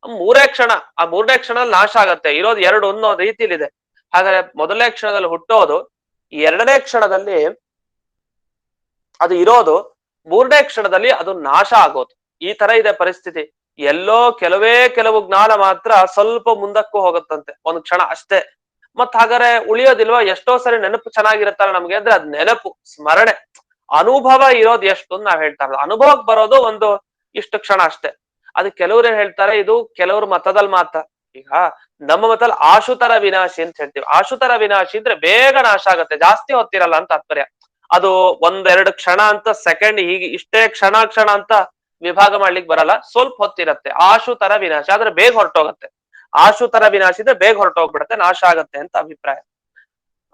ಮೂರೇ ಕ್ಷಣ, ಆ ಮೂರನೇ ಕ್ಷಣದಲ್ಲಿ ನಾಶ ಆಗತ್ತೆ. ಇರೋದು ಎರಡು ಅನ್ನೋ ರೀತಿಲಿದೆ. ಹಾಗಾದ್ರೆ ಮೊದಲನೇ ಕ್ಷಣದಲ್ಲಿ ಹುಟ್ಟೋದು, ಎರಡನೇ ಕ್ಷಣದಲ್ಲಿ ಅದು ಇರೋದು, ಮೂರನೇ ಕ್ಷಣದಲ್ಲಿ ಅದು ನಾಶ ಆಗೋದು. ಈ ತರ ಇದೆ ಪರಿಸ್ಥಿತಿ. ಎಲ್ಲೋ ಕೆಲವು ಜ್ಞಾನ ಮಾತ್ರ ಸ್ವಲ್ಪ ಮುಂದಕ್ಕೂ ಹೋಗುತ್ತಂತೆ, ಒಂದ್ ಕ್ಷಣ ಅಷ್ಟೇ. ಮತ್ ಹಾಗಾದ್ರೆ ಉಳಿಯೋದಿಲ್ವಾ? ಎಷ್ಟೋ ಸರಿ ನೆನಪು ಚೆನ್ನಾಗಿರುತ್ತಲ್ಲ ನಮ್ಗೆ ಅಂದ್ರೆ, ಅದ್ ನೆನಪು, ಸ್ಮರಣೆ, ಅನುಭವ ಇರೋದು ಎಷ್ಟು ಅಂತ ನಾವ್ ಹೇಳ್ತಾ ಇರೋದು. ಅನುಭವಕ್ಕೆ ಬರೋದು ಒಂದು ಇಷ್ಟು ಕ್ಷಣ ಅಷ್ಟೇ. ಅದು ಕೆಲವ್ರು ಏನ್ ಹೇಳ್ತಾರೆ, ಇದು ಕೆಲವ್ರ ಮತದಲ್ಲಿ ಮಾತ್ರ. ಈಗ ನಮ್ಮ ಮತದಲ್ಲಿ ಆಶುತರ ವಿನಾಶಿ ಅಂತ ಹೇಳ್ತೀವಿ. ಆಶುತರ ವಿನಾಶಿ ಅಂದ್ರೆ ಬೇಗ ನಾಶ ಆಗತ್ತೆ, ಜಾಸ್ತಿ ಹೊತ್ತಿರಲ್ಲ ಅಂತ ತಾತ್ಪರ್ಯ. ಅದು ಒಂದೆರಡು ಕ್ಷಣ ಅಂತ, ಸೆಕೆಂಡ್, ಹೀಗೆ ಇಷ್ಟೇ ಕ್ಷಣ ಅಂತ ವಿಭಾಗ ಮಾಡ್ಲಿಕ್ಕೆ ಬರಲ್ಲ, ಸ್ವಲ್ಪ ಹೊತ್ತಿರತ್ತೆ. ಆಶುತರ ವಿನಾಶ ಆದ್ರೆ ಬೇಗ ಹೊರಟೋಗತ್ತೆ. ಆಶುತರ ವಿನಾಶಿ ಇದ್ರೆ ಬೇಗ ಹೊರಟೋಗ್ಬಿಡತ್ತೆ, ನಾಶ ಆಗತ್ತೆ ಅಂತ ಅಭಿಪ್ರಾಯ.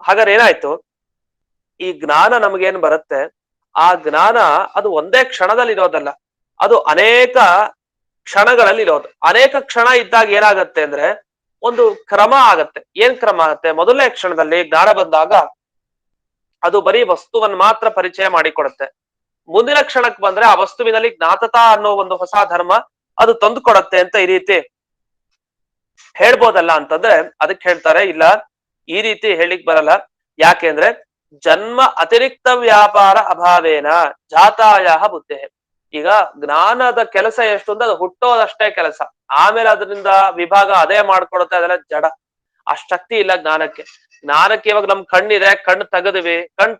ಹಾಗಾದ್ರೆ ಏನಾಯ್ತು? ಈ ಜ್ಞಾನ ನಮಗೇನ್ ಬರುತ್ತೆ, ಆ ಜ್ಞಾನ ಅದು ಒಂದೇ ಕ್ಷಣದಲ್ಲಿ ಇರೋದಲ್ಲ, ಅದು ಅನೇಕ ಕ್ಷಣಗಳಲ್ಲಿ ಇರೋದು. ಅನೇಕ ಕ್ಷಣ ಇದ್ದಾಗ ಏನಾಗತ್ತೆ ಅಂದ್ರೆ, ಒಂದು ಕ್ರಮ ಆಗತ್ತೆ. ಏನ್ ಕ್ರಮ ಆಗತ್ತೆ? ಮೊದಲನೇ ಕ್ಷಣದಲ್ಲಿ ಜ್ಞಾನ ಬಂದಾಗ ಅದು ಬರೀ ವಸ್ತುವನ್ನು ಮಾತ್ರ ಪರಿಚಯ ಮಾಡಿಕೊಡುತ್ತೆ. ಮುಂದಿನ ಕ್ಷಣಕ್ಕೆ ಬಂದ್ರೆ ಆ ವಸ್ತುವಿನಲ್ಲಿ ಜ್ಞಾತತಾ ಅನ್ನೋ ಒಂದು ಹೊಸ ಧರ್ಮ ಅದು ತಂದು ಕೊಡತ್ತೆ ಅಂತ ಈ ರೀತಿ ಹೇಳ್ಬೋದಲ್ಲ ಅಂತಂದ್ರೆ, ಅದಕ್ಕೆ ಹೇಳ್ತಾರೆ, ಇಲ್ಲ, ಈ ರೀತಿ ಹೇಳಿಕ್ ಬರಲ್ಲ. ಯಾಕೆಂದ್ರೆ ಜನ್ಮ ಅತಿರಿಕ್ತ ವ್ಯಾಪಾರ ಅಭಾವೇನ ಜಾತಾಯ ಬುದ್ಧಿ. ಈಗ ಜ್ಞಾನದ ಕೆಲಸ ಎಷ್ಟು ಅಂದ್ರೆ, ಅದು ಹುಟ್ಟೋದಷ್ಟೇ ಕೆಲಸ, ಆಮೇಲೆ ಅದರಿಂದ ವಿಭಾಗ ಅದೇ ಮಾಡ್ಕೊಡುತ್ತೆ, ಅದೆಲ್ಲ ಜಡ. ಅಷ್ಟ್ ಶಕ್ತಿ ಇಲ್ಲ ಜ್ಞಾನಕ್ಕೆ. ಇವಾಗ ನಮ್ ಕಣ್ಣಿದೆ, ಕಣ್ಣು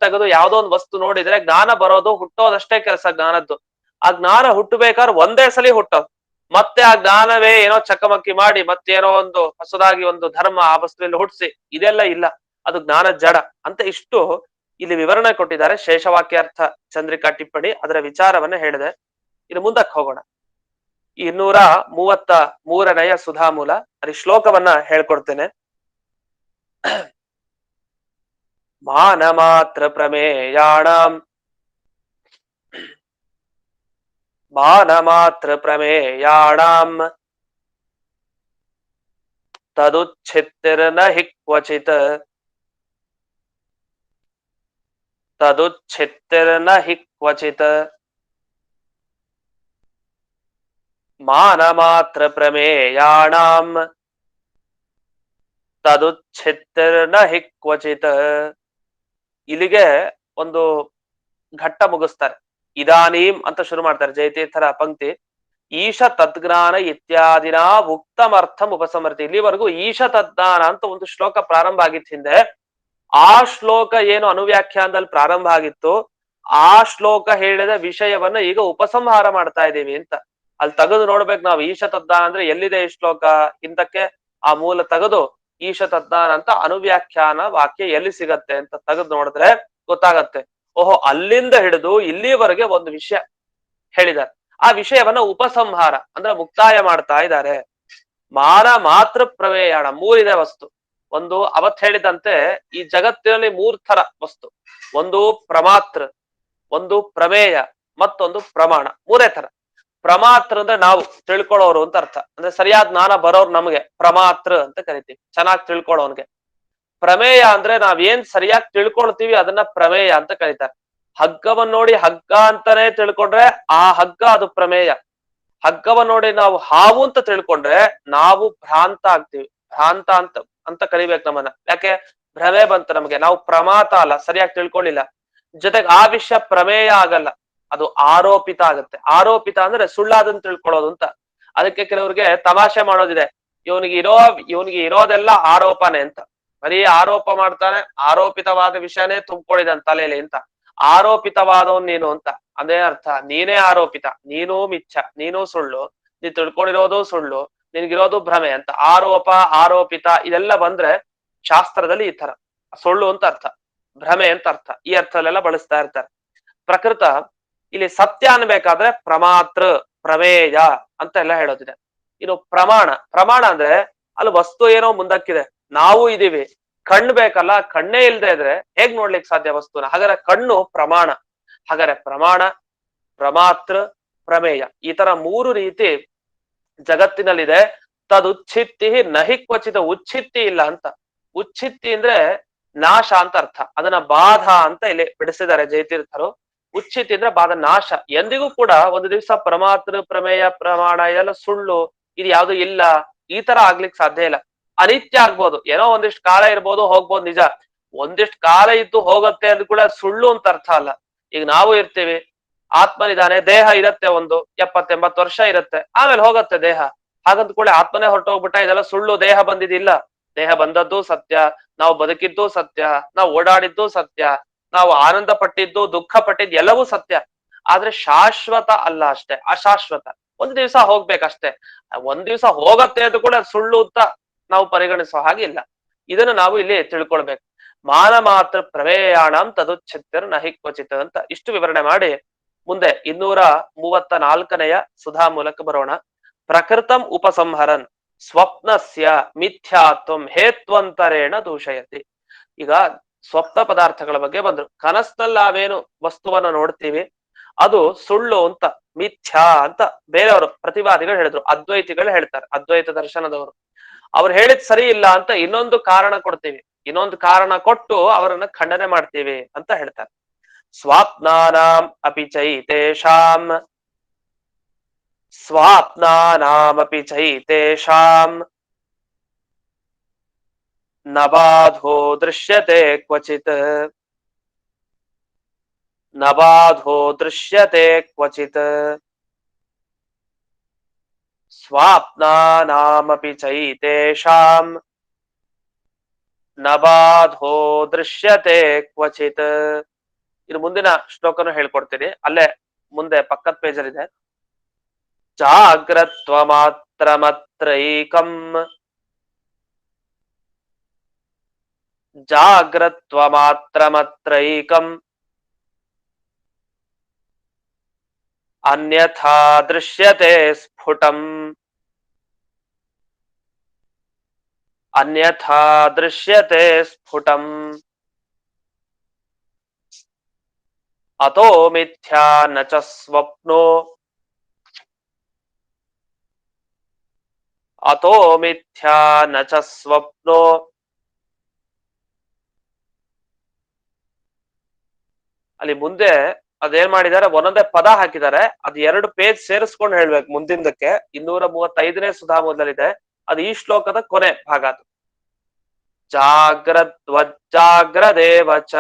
ತೆಗೆದು ಯಾವ್ದೋ ಒಂದು ವಸ್ತು ನೋಡಿದ್ರೆ ಜ್ಞಾನ ಬರೋದು, ಹುಟ್ಟೋದಷ್ಟೇ ಕೆಲಸ ಜ್ಞಾನದ್ದು. ಆ ಜ್ಞಾನ ಹುಟ್ಟಬೇಕಾದ್ರೆ ಒಂದೇ ಸಲಿ ಹುಟ್ಟೋದು, ಮತ್ತೆ ಆ ಜ್ಞಾನವೇ ಏನೋ ಚಕಮಕಿ ಮಾಡಿ ಮತ್ತೇನೋ ಒಂದು ಹೊಸದಾಗಿ ಒಂದು ಧರ್ಮ ಆ ವಸ್ತುವಿನಲ್ಲಿ ಹುಟ್ಟಿಸಿ, ಇದೆಲ್ಲ ಇಲ್ಲ. ಅದು ಜ್ಞಾನ ಜಡ ಅಂತ ಇಷ್ಟು ಇಲ್ಲಿ ವಿವರಣೆ ಕೊಟ್ಟಿದ್ದಾರೆ. ಶೇಷವಾಕ್ಯಾರ್ಥ ಚಂದ್ರಿಕಾ ಟಿಪ್ಪಣಿ ಅದರ ವಿಚಾರವನ್ನ ಹೇಳಿದೆ. ಇನ್ನು ಮುಂದಕ್ಕೆ ಹೋಗೋಣ. 233ನೆಯ ಸುಧಾಮೂಲ, ಅಲ್ಲಿ ಶ್ಲೋಕವನ್ನ ಹೇಳ್ಕೊಡ್ತೇನೆ. ಮಾನಮಾತ್ರ ಪ್ರಮೇಯಾಣಾಂ ತದುಚ್ಛಿತ್ತಿರ್ನ ಹಿ ಕ್ವಚಿತ್ ಮಾನಮಾತ್ರ ಪ್ರಮೇಯಾಣಾಂ ತದುಚ್ಛಿತ್ತಿರ್ನ ಹಿ ಕ್ವಚಿತ್. ಇಲ್ಲಿಗೆ ಒಂದು ಘಟ್ಟ ಮುಗಿಸ್ತಾರೆ. ಇದಾನೀಂ ಅಂತ ಶುರು ಮಾಡ್ತಾರೆ ಜಯತೀರ್ಥರ ಪಂಕ್ತಿ. ಈಶ ತದ್ಜ್ಞಾನ ಇತ್ಯಾದಿನ ಉಕ್ತಮರ್ಥಂ ಉಪಸಮರ್ತಿ. ಇಲ್ಲಿವರೆಗೂ ಈಶ ತದ್ಜ್ಞಾನ ಅಂತ ಒಂದು ಶ್ಲೋಕ ಪ್ರಾರಂಭ ಆಗಿತ್ತು ಹಿಂದೆ. ಆ ಶ್ಲೋಕ ಏನು ಅನುವ್ಯಾಖ್ಯಾನದಲ್ಲಿ ಪ್ರಾರಂಭ ಆಗಿತ್ತು, ಆ ಶ್ಲೋಕ ಹೇಳಿದ ವಿಷಯವನ್ನ ಈಗ ಉಪಸಂಹಾರ ಮಾಡ್ತಾ ಇದ್ದೀವಿ ಅಂತ. ಅಲ್ಲಿ ತೆಗೆದು ನೋಡ್ಬೇಕು ನಾವು ಈಶ ತದ್ಜ್ಞಾನ ಅಂದ್ರೆ ಎಲ್ಲಿದೆ ಈ ಶ್ಲೋಕ, ಹಿಂದಕ್ಕೆ ಆ ಮೂಲ ತೆಗೆದು ಈಶ ತದ್ಜ್ಞಾನ ಅಂತ ಅನುವ್ಯಾಖ್ಯಾನ ವಾಕ್ಯ ಎಲ್ಲಿ ಸಿಗತ್ತೆ ಅಂತ ತೆಗೆದು ನೋಡಿದ್ರೆ ಗೊತ್ತಾಗತ್ತೆ. ಓಹೋ, ಅಲ್ಲಿಂದ ಹಿಡಿದು ಇಲ್ಲಿವರೆಗೆ ಒಂದು ವಿಷಯ ಹೇಳಿದ್ದಾರೆ. ಆ ವಿಷಯವನ್ನ ಉಪಸಂಹಾರ ಅಂದ್ರೆ ಮುಕ್ತಾಯ ಮಾಡ್ತಾ ಇದ್ದಾರೆ. ಮಾನ ಮಾತ್ರ ಪ್ರವೇಯಾಣ, ಮೂರಿದೆ ವಸ್ತು. ಒಂದು ಅವತ್ ಹೇಳಿದಂತೆ ಈ ಜಗತ್ತಿನಲ್ಲಿ 3 ತರ ವಸ್ತು. ಒಂದು ಪ್ರಮಾತೃ, ಒಂದು ಪ್ರಮೇಯ, ಮತ್ತೊಂದು ಪ್ರಮಾಣ. 3 ತರ. ಪ್ರಮಾತೃ ಅಂದ್ರೆ ನಾವು ತಿಳ್ಕೊಳ್ಳೋರು ಅಂತ ಅರ್ಥ. ಅಂದ್ರೆ ಸರಿಯಾದ ಜ್ಞಾನ ಬರೋರು ನಮಗೆ ಪ್ರಮಾತೃ ಅಂತ ಕರಿತೀವಿ, ಚೆನ್ನಾಗಿ ತಿಳ್ಕೊಳ್ಳೋನ್ಗೆ. ಪ್ರಮೇಯ ಅಂದ್ರೆ ನಾವೇನ್ ಸರಿಯಾಗಿ ತಿಳ್ಕೊಳ್ತೀವಿ ಅದನ್ನ ಪ್ರಮೇಯ ಅಂತ ಕರೀತಾರೆ. ಹಗ್ಗವನ್ನ ನೋಡಿ ಹಗ್ಗ ಅಂತಾನೆ ತಿಳ್ಕೊಂಡ್ರೆ ಆ ಹಗ್ಗ ಅದು ಪ್ರಮೇಯ. ಹಗ್ಗವನ್ನ ನೋಡಿ ನಾವು ಹಾವು ಅಂತ ತಿಳ್ಕೊಂಡ್ರೆ ನಾವು ಭ್ರಾಂತ ಆಗ್ತೀವಿ. ಭ್ರಾಂತ ಅಂತ ಕರಿಬೇಕು ನಮ್ಮನ್ನ. ಯಾಕೆ? ಭ್ರಮೆ ಬಂತು ನಮಗೆ, ನಾವು ಪ್ರಮಾತ ಅಲ್ಲ, ಸರಿಯಾಗಿ ತಿಳ್ಕೊಳ್ಳಿಲ್ಲ. ಜೊತೆಗೆ ಆ ವಿಷಯ ಪ್ರಮೇಯ ಆಗಲ್ಲ, ಅದು ಆರೋಪಿತ ಆಗುತ್ತೆ. ಆರೋಪಿತ ಅಂದ್ರೆ ಸುಳ್ಳಾದನ್ನ ತಿಳ್ಕೊಳ್ಳೋದು ಅಂತ. ಅದಕ್ಕೆ ಕೆಲವ್ರಿಗೆ ತಮಾಷೆ ಮಾಡೋದಿದೆ, ಇವನಿಗೆ ಇರೋದೆಲ್ಲ ಆರೋಪನೆ ಅಂತ. ಬರೀ ಆರೋಪ ಮಾಡ್ತಾನೆ, ಆರೋಪಿತವಾದ ವಿಷಯನೇ ತುಂಬಿಕೊಂಡಿದ್ದಾನೆ ತಲೆಯಲ್ಲಿ ಅಂತ. ಆರೋಪಿತವಾದವನ್ ನೀನು ಅಂತ ಅದೇ ಅರ್ಥ. ನೀನೇ ಆರೋಪಿತ, ನೀನು ಮಿಚ್ಚ, ನೀನು ಸುಳ್ಳು, ನೀನ್ ತಿಳ್ಕೊಂಡಿರೋದು ಸುಳ್ಳು, ನಿನ್ಗಿರೋದು ಭ್ರಮೆ ಅಂತ. ಆರೋಪ, ಆರೋಪಿತ ಇದೆಲ್ಲ ಬಂದ್ರೆ ಶಾಸ್ತ್ರದಲ್ಲಿ ಈ ತರ ಸುಳ್ಳು ಅಂತ ಅರ್ಥ, ಭ್ರಮೆ ಅಂತ ಅರ್ಥ. ಈ ಅರ್ಥದಲ್ಲೆಲ್ಲ ಬಳಸ್ತಾ ಇರ್ತಾರೆ. ಪ್ರಕೃತ ಇಲ್ಲಿ ಸತ್ಯ ಅನ್ಬೇಕಾದ್ರೆ ಪ್ರಮಾತೃ, ಪ್ರಮೇಯ ಅಂತ ಎಲ್ಲ ಹೇಳೋದಿದೆ. ಇನ್ನು ಪ್ರಮಾಣ ಅಂದ್ರೆ ಅಲ್ಲಿ ವಸ್ತು ಏನೋ ಮುಂದಕ್ಕಿದೆ, ನಾವು ಇದೀವಿ, ಕಣ್ಣು ಬೇಕಲ್ಲ, ಕಣ್ಣೇ ಇಲ್ದೇ ಇದ್ರೆ ಹೇಗ್ ನೋಡ್ಲಿಕ್ಕೆ ಸಾಧ್ಯ ವಸ್ತುನ? ಹಾಗಾದ್ರೆ ಕಣ್ಣು ಪ್ರಮಾಣ. ಹಾಗಾದ್ರೆ ಪ್ರಮಾಣ, ಪ್ರಮಾತೃ, ಪ್ರಮೇಯ, ಈ ತರ 3 ರೀತಿ ಜಗತ್ತಿನಲ್ಲಿದೆ. ತದುಚ್ಛಿತ್ತಿ ನಹಿ ಕ್ವಚಿತ. ಉಚ್ಛಿತ್ತಿ ಇಲ್ಲ ಅಂತ. ಉಚ್ಛಿತ್ತಿ ಅಂದ್ರೆ ನಾಶ ಅಂತ ಅರ್ಥ. ಅದನ್ನ ಬಾಧ ಅಂತ ಇಲ್ಲಿ ಬಿಡಿಸಿದ್ದಾರೆ ಜಯತೀರ್ಥರು. ಉಚ್ಛಿತ್ತಿ ಅಂದ್ರೆ ಬಾಧ, ನಾಶ. ಎಂದಿಗೂ ಕೂಡ ಒಂದು ದಿವಸ ಪ್ರಮಾತೃ, ಪ್ರಮೇಯ, ಪ್ರಮಾಣ ಇದೆಲ್ಲ ಸುಳ್ಳು, ಇದು ಯಾವ್ದು ಇಲ್ಲ, ಈ ತರ ಆಗ್ಲಿಕ್ಕೆ ಸಾಧ್ಯ ಇಲ್ಲ. ಅನಿತ್ಯ ಆಗ್ಬೋದು, ಏನೋ ಒಂದಿಷ್ಟು ಕಾಲ ಇರ್ಬೋದು, ಹೋಗ್ಬೋದು, ನಿಜ. ಒಂದಿಷ್ಟು ಕಾಲ ಇದ್ದು ಹೋಗತ್ತೆ ಅಂದ್ ಕೂಡ ಸುಳ್ಳು ಅಂತ ಅರ್ಥ ಅಲ್ಲ. ಈಗ ನಾವು ಇರ್ತೀವಿ, ಆತ್ಮನಿದಾನೆ, ದೇಹ ಇರತ್ತೆ, ಒಂದು 70-80 ವರ್ಷ ಇರತ್ತೆ, ಆಮೇಲೆ ಹೋಗತ್ತೆ ದೇಹ. ಹಾಗಂತ ಕೂಡ ಆತ್ಮನೇ ಹೊರಟೋಗ್ಬಿಟ್ಟ, ಇದೆಲ್ಲ ಸುಳ್ಳು, ದೇಹ ಬಂದಿದ್ದಿಲ್ಲ. ದೇಹ ಬಂದದ್ದು ಸತ್ಯ, ನಾವು ಬದುಕಿದ್ದು ಸತ್ಯ, ನಾವು ಓಡಾಡಿದ್ದು ಸತ್ಯ, ನಾವು ಆನಂದ ಪಟ್ಟಿದ್ದು, ದುಃಖ ಪಟ್ಟಿದ್ದು ಎಲ್ಲವೂ ಸತ್ಯ. ಆದ್ರೆ ಶಾಶ್ವತ ಅಲ್ಲ ಅಷ್ಟೇ, ಅಶಾಶ್ವತ. ಒಂದ್ ದಿವ್ಸ ಹೋಗ್ಬೇಕಷ್ಟೇ. ಒಂದ್ ದಿವ್ಸ ಹೋಗತ್ತೆ ಅದು ಕೂಡ ಸುಳ್ಳು ಅಂತ ನಾವು ಪರಿಗಣಿಸೋ ಹಾಗಿಲ್ಲ. ಇದನ್ನು ನಾವು ಇಲ್ಲಿ ತಿಳ್ಕೊಳ್ಬೇಕು. ಮಾನ ಮಾತ್ರ ಪ್ರಮೇಯಾಣಂ ತದುಚ್ಛಿತ್ತಿರ್ ನಹಿ ಕ್ವಚಿತ್ ಅಂತ ಇಷ್ಟು ವಿವರಣೆ ಮಾಡಿ ಮುಂದೆ 234ನೆಯ ಸುಧಾ ಮೂಲಕ ಬರೋಣ. ಪ್ರಕೃತಂ ಉಪಸಂಹರನ್ ಸ್ವಪ್ನಸ್ಯ ಮಿಥ್ಯಾತ್ವಂ ಹೇತ್ವಂತರೇಣ ದೂಷಯತಿ. ಈಗ ಸ್ವಪ್ನ ಪದಾರ್ಥಗಳ ಬಗ್ಗೆ ಬಂದ್ರು. ಕನಸಿನಲ್ಲಿ ನಾವೇನು ವಸ್ತುವನ್ನ ನೋಡ್ತೀವಿ ಅದು ಸುಳ್ಳು ಅಂತ, ಮಿಥ್ಯಾ ಅಂತ ಬೇರೆಯವರು ಪ್ರತಿವಾದಿಗಳು ಹೇಳಿದ್ರು, ಅದ್ವೈತಿಗಳು ಹೇಳ್ತಾರೆ, ಅದ್ವೈತ ದರ್ಶನದವರು. ಅವ್ರು ಹೇಳಿದ್ ಸರಿ ಇಲ್ಲ ಅಂತ ಇನ್ನೊಂದು ಕಾರಣ ಕೊಡ್ತೀವಿ, ಇನ್ನೊಂದು ಕಾರಣ ಕೊಟ್ಟು ಅವರನ್ನ ಖಂಡನೆ ಮಾಡ್ತೀವಿ ಅಂತ ಹೇಳ್ತಾರೆ. ಸ್ವಾಪ್ನಾನಾಂ ಅಪಿ ಚೈತೇಷಾಂ, ಸ್ವಾಪ್ನಾನಾಮಪಿ ಚೈತೇಷಾಂ ನ ಬಾಧೋ ದೃಶ್ಯತೆ ಕ್ವಚಿತ್, ನ ಬಾಧೋ ದೃಶ್ಯತೆ ಕ್ವಚಿತ್. ಸ್ವಾಪ್ನಾನಾಮಪಿ ಚೈತೇಷಾಂ ನ ಬಾಧೋ ದೃಶ್ಯತೆ ಕ್ವಚಿತ್. ಇನ್ನು ಮುಂದಿನ ಶ್ಲೋಕನು ಹೇಳ್ಕೊಡ್ತೀನಿ, ಅಲ್ಲೇ ಮುಂದೆ ಪಕ್ಕದ ಪೇಜಲ್ಲಿ ಇದೆ. ಜಾಗ್ರತ್ವ ಮಾತ್ರ ಮಾತ್ರೈಕಂ, ಜಾಗ್ರತ್ವ ಮಾತ್ರ ಮಾತ್ರೈಕಂ ಅನ್ಯಥಾ ದೃಶ್ಯತೆ ಸ್ಫುಟಂ, ಅನ್ಯಥಾ ದೃಶ್ಯತೆ ಸ್ಫುಟಂ. ಅತೋ ಮಿಥ್ಯಾ ನ ಚ ಸ್ವಪ್ನೋ, ಅತೋ ಮಿಥ್ಯಾ ನ ಚ ಸ್ವಪ್ನೋ. ಅಲ್ಲಿ ಮುಂದೆ ಅದೇನ್ ಮಾಡಿದ್ದಾರೆ, ಒಂದೊಂದೇ ಪದ ಹಾಕಿದ್ದಾರೆ, ಅದು 2 ಪೇಜ್ ಸೇರಿಸ್ಕೊಂಡು ಹೇಳ್ಬೇಕು ಮುಂದಿಂದಕ್ಕೆ. 235ನೇ ಸುಧಾಮೂಲದಲ್ಲಿದೆ, ಅದು ಈ ಶ್ಲೋಕದ ಕೊನೆ ಭಾಗ. ಅದು ಜಾಗ್ರದ್ವಜ್ಜಾಗ್ರದೇವ ಚ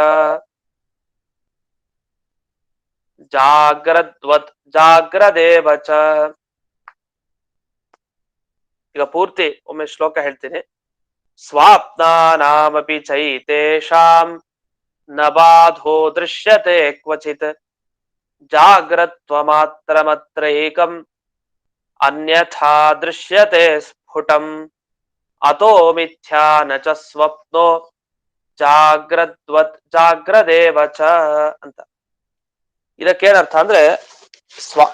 ಜಾಗ್ರದ್ವತ್ ಜಾಗ್ರದೇವ ಚ. ಈಗ ಪೂರ್ತಿ ಒಮ್ಮೆ ಶ್ಲೋಕ ಹೇಳ್ತೀನಿ. ಸ್ವಾಪ್ನಾನಾಮಪಿ ಚೈತೇಷಾಂ ನ ಬಾಧೋ ದೃಶ್ಯತೆ ಕ್ವಚಿತ್ ಜಾಗ್ರತ್ವಮಾತ್ರಮತ್ರೈಕಂ ಅನ್ಯಥಾ ದೃಶ್ಯತೆ ಸ್ಫುಟಂ ಅತೋ ಮಿಥ್ಯಾ ನ ಚ ಸ್ವಪ್ನೋ ಜಾಗ್ರದ್ವತ್ ಜಾಗ್ರದೇವ ಚ ಅಂತ. ಇದಕ್ಕೇನರ್ಥ ಅಂದ್ರೆ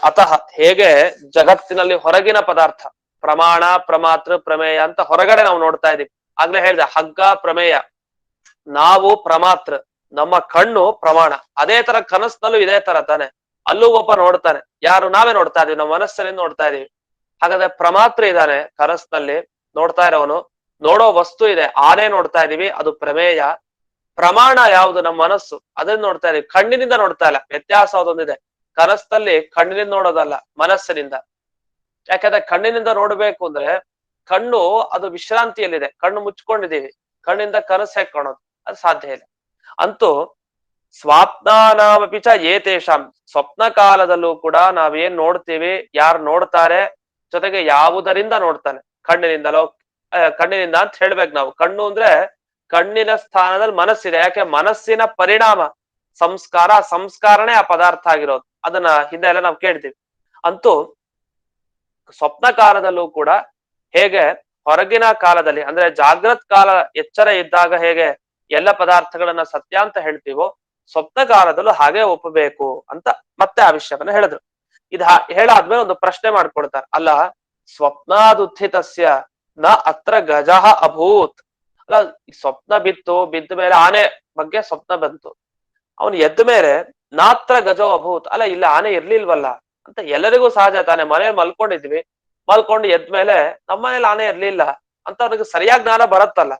ಅತಃ ಹೇಗೆ ಜಗತ್ತಿನಲ್ಲಿ ಹೊರಗಿನ ಪದಾರ್ಥ ಪ್ರಮಾಣ ಪ್ರಮಾತೃ ಪ್ರಮೇಯ ಅಂತ ಹೊರಗಡೆ ನಾವು ನೋಡ್ತಾ ಇದೀವಿ. ಆಗ್ಲೇ ಹೇಳಿದೆ ಹಗ್ಗ ಪ್ರಮೇಯ, ನಾವು ಪ್ರಮಾತೃ, ನಮ್ಮ ಕಣ್ಣು ಪ್ರಮಾಣ. ಅದೇ ತರ ಕನಸಿನಲ್ಲೂ ಇದೇ ತರ ತಾನೆ, ಅಲ್ಲೂ ಒಬ್ಬ ನೋಡ್ತಾನೆ. ಯಾರು? ನಾವೇ ನೋಡ್ತಾ ಇದೀವಿ, ನಮ್ಮ ಮನಸ್ಸಿನಿಂದ ನೋಡ್ತಾ ಇದೀವಿ. ಹಾಗಾದ್ರೆ ಪ್ರಮಾತೃ ಇದ್ದಾನೆ ಕನಸಿನಲ್ಲಿ, ನೋಡ್ತಾ ಇರೋನು. ನೋಡೋ ವಸ್ತು ಇದೆ, ಆನೆ ನೋಡ್ತಾ ಇದೀವಿ, ಅದು ಪ್ರಮೇಯ. ಪ್ರಮಾಣ ಯಾವುದು? ನಮ್ಮ ಮನಸ್ಸು, ಅದನ್ನ ನೋಡ್ತಾ ಇದೀವಿ, ಕಣ್ಣಿನಿಂದ ನೋಡ್ತಾ ಇಲ್ಲ. ವ್ಯತ್ಯಾಸ ಅದೊಂದಿದೆ. ಕನಸಲ್ಲಿ ಕಣ್ಣಿನಿಂದ ನೋಡೋದಲ್ಲ, ಮನಸ್ಸಿನಿಂದ. ಯಾಕಂದ್ರೆ ಕಣ್ಣಿನಿಂದ ನೋಡ್ಬೇಕು ಅಂದ್ರೆ ಕಣ್ಣು ಅದು ವಿಶ್ರಾಂತಿಯಲ್ಲಿದೆ, ಕಣ್ಣು ಮುಚ್ಕೊಂಡಿದೀವಿ, ಕಣ್ಣಿಂದ ಕನಸು ಹೇಗೆ ಕಾಣೋದು? ಅದು ಸಾಧ್ಯ ಇಲ್ಲ. ಅಂತೂ ಸ್ವಾಪ್ನಾನಾಮಪಿ ಚ ಏತೇಷಾಂ, ಸ್ವಪ್ನ ಕಾಲದಲ್ಲೂ ಕೂಡ ನಾವೇನ್ ನೋಡ್ತೀವಿ, ಯಾರು ನೋಡ್ತಾರೆ, ಜೊತೆಗೆ ಯಾವುದರಿಂದ ನೋಡ್ತಾನೆ? ಕಣ್ಣಿನಿಂದಲೋ, ಕಣ್ಣಿನಿಂದ ಅಂತ ಹೇಳ್ಬೇಕು ನಾವು. ಕಣ್ಣು ಅಂದ್ರೆ ಕಣ್ಣಿನ ಸ್ಥಾನದಲ್ಲಿ ಮನಸ್ಸಿದೆ. ಯಾಕೆ? ಮನಸ್ಸಿನ ಪರಿಣಾಮ ಸಂಸ್ಕಾರ, ಸಂಸ್ಕಾರನೇ ಆ ಪದಾರ್ಥ ಆಗಿರೋದು. ಅದನ್ನ ಹಿಂದೆ ಎಲ್ಲ ನಾವು ಕೇಳ್ತೀವಿ. ಅಂತೂ ಸ್ವಪ್ನ ಕಾಲದಲ್ಲೂ ಕೂಡ ಹೇಗೆ ಹೊರಗಿನ ಕಾಲದಲ್ಲಿ ಅಂದ್ರೆ ಜಾಗೃತ್ ಕಾಲ ಎಚ್ಚರ ಇದ್ದಾಗ ಹೇಗೆ ಎಲ್ಲ ಪದಾರ್ಥಗಳನ್ನ ಸತ್ಯ ಅಂತ ಹೇಳ್ತೀವೋ, ಸ್ವಪ್ನ ಕಾಲದಲ್ಲೂ ಹಾಗೆ ಒಪ್ಪಬೇಕು ಅಂತ ಮತ್ತೆ ಆ ವಿಷಯವನ್ನ ಹೇಳಿದ್ರು. ಇದು ಹೇಳಾದ್ಮೇಲೆ ಒಂದು ಪ್ರಶ್ನೆ ಮಾಡ್ಕೊಳ್ತಾರೆ. ಅಲ್ಲ, ಸ್ವಪ್ನಾದುತ್ಥಿತಸ್ಯ ನ ಅತ್ರ ಗಜಃ ಅಭೂತ್. ಅಲ್ಲ, ಸ್ವಪ್ನ ಬಿದ್ದ ಮೇಲೆ ಆನೆ ಬಗ್ಗೆ ಸ್ವಪ್ನ ಬಂತು, ಅವನು ಎದ್ದ ಮೇಲೆ ನಾತ್ರ ಗಜೋ ಅಭೂತ್. ಅಲ್ಲ, ಇಲ್ಲ ಆನೆ ಇರ್ಲಿಲ್ವಲ್ಲ ಅಂತ ಎಲ್ಲರಿಗೂ ಸಹಜ ತಾನೆ. ಮನೇಲಿ ಮಲ್ಕೊಂಡಿದ್ವಿ, ಮಲ್ಕೊಂಡು ಎದ್ಮೇಲೆ ನಮ್ಮ ಮನೇಲಿ ಆನೆ ಇರ್ಲಿಲ್ಲ ಅಂತ ಅವ್ರಿಗೆ ಸರಿಯಾಗಿ ಜ್ಞಾನ ಬರುತ್ತಲ್ಲ.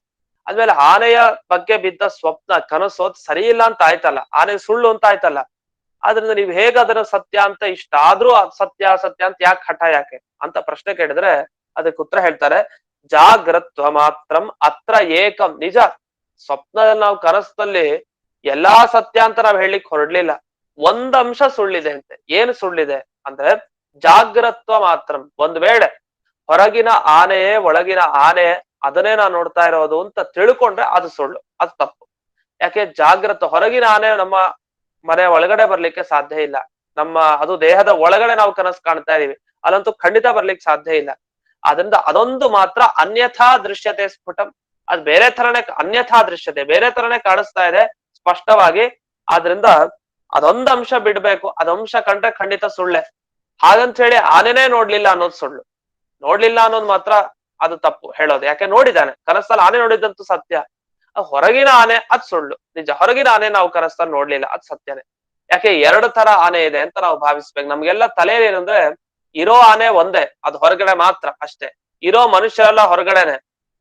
ಅದ್ಮೇಲೆ ಆನೆಯ ಬಗ್ಗೆ ಬಿದ್ದ ಸ್ವಪ್ನ ಕನಸೋದ್ ಸರಿ ಇಲ್ಲ ಅಂತ ಆಯ್ತಲ್ಲ, ಆನೆ ಸುಳ್ಳು ಅಂತ ಆಯ್ತಲ್ಲ. ಆದ್ರಿಂದ ನೀವು ಹೇಗ ಅದನ್ನ ಸತ್ಯ ಅಂತ ಇಷ್ಟಾದ್ರೂ ಸತ್ಯ ಸತ್ಯ ಅಂತ ಯಾಕೆ ಹಠ ಯಾಕೆ ಅಂತ ಪ್ರಶ್ನೆ ಕೇಳಿದ್ರೆ ಅದಕ್ಕೆ ಉತ್ತರ ಹೇಳ್ತಾರೆ. ಜಾಗ್ರತ್ವ ಮಾತ್ರಂ ಅತ್ರ ಏಕಂ. ನಿಜ, ಸ್ವಪ್ನದಲ್ಲಿ ನಾವು ಕನಸದಲ್ಲಿ ಎಲ್ಲಾ ಸತ್ಯ ಅಂತ ನಾವ್ ಹೇಳಿಕ್ ಹೊರಡ್ಲಿಲ್ಲ, ಒಂದ್ ಅಂಶ ಸುಳ್ಳಿದೆ ಅಂತೆ. ಏನು ಸುಳ್ಳಿದೆ ಅಂದ್ರೆ ಜಾಗ್ರತ್ವ ಮಾತ್ರ. ಒಂದ್ ವೇಳೆ ಹೊರಗಿನ ಆನೆಯೇ ಒಳಗಿನ ಆನೆ, ಅದನ್ನೇ ನಾವು ನೋಡ್ತಾ ಇರೋದು ಅಂತ ತಿಳ್ಕೊಂಡ್ರೆ ಅದು ಸುಳ್ಳು, ಅದು ತಪ್ಪು. ಯಾಕೆ? ಜಾಗ್ರತ ಹೊರಗಿನ ಆನೆ ನಮ್ಮ ಮನೆ ಒಳಗಡೆ ಬರ್ಲಿಕ್ಕೆ ಸಾಧ್ಯ ಇಲ್ಲ. ಅದು ದೇಹದ ಒಳಗಡೆ ನಾವು ಕನಸು ಕಾಣ್ತಾ ಇದೀವಿ, ಅದಂತೂ ಖಂಡಿತ ಬರ್ಲಿಕ್ಕೆ ಸಾಧ್ಯ ಇಲ್ಲ. ಅದರಿಂದ ಅದೊಂದು ಮಾತ್ರ ಅನ್ಯಥಾ ದೃಶ್ಯತೆ ಸ್ಫುಟಂ. ಅದು ಬೇರೆ ತರನೇ ಅನ್ಯಥಾ ದೃಶ್ಯತೆ, ಬೇರೆ ತರನೇ ಕಾಣಿಸ್ತಾ ಇದೆ ಸ್ಪಷ್ಟವಾಗಿ. ಆದ್ರಿಂದ ಅದೊಂದು ಅಂಶ ಬಿಡ್ಬೇಕು, ಅದಂಶ ಕಂಡ್ರೆ ಖಂಡಿತ ಸುಳ್ಳೆ. ಹಾಗಂತ ಹೇಳಿ ಆನೆನೇ ನೋಡ್ಲಿಲ್ಲ ಅನ್ನೋದು ಸುಳ್ಳು. ನೋಡ್ಲಿಲ್ಲ ಅನ್ನೋದು ಮಾತ್ರ ಅದು ತಪ್ಪು ಹೇಳೋದು. ಯಾಕೆ? ನೋಡಿದಾನೆ, ಕನಸಲ್ಲಿ ಆನೆ ನೋಡಿದಂತೂ ಸತ್ಯ. ಹೊರಗಿನ ಆನೆ ಅದ್ ಸುಳ್ಳು. ನಿಜ, ಹೊರಗಿನ ಆನೆ ನಾವು ಕನಸಲ್ಲಿ ನೋಡ್ಲಿಲ್ಲ, ಅದ್ ಸತ್ಯನೇ. ಯಾಕೆ? ಎರಡು ತರ ಆನೆ ಇದೆ ಅಂತ ನಾವು ಭಾವಿಸ್ಬೇಕು. ನಮ್ಗೆಲ್ಲ ತಲೆಯಲ್ಲಿ ಏನಂದ್ರೆ ಇರೋ ಆನೆ ಒಂದೇ, ಅದು ಹೊರಗಡೆ ಮಾತ್ರ ಅಷ್ಟೇ. ಇರೋ ಮನುಷ್ಯರೆಲ್ಲ ಹೊರಗಡೆನೆ,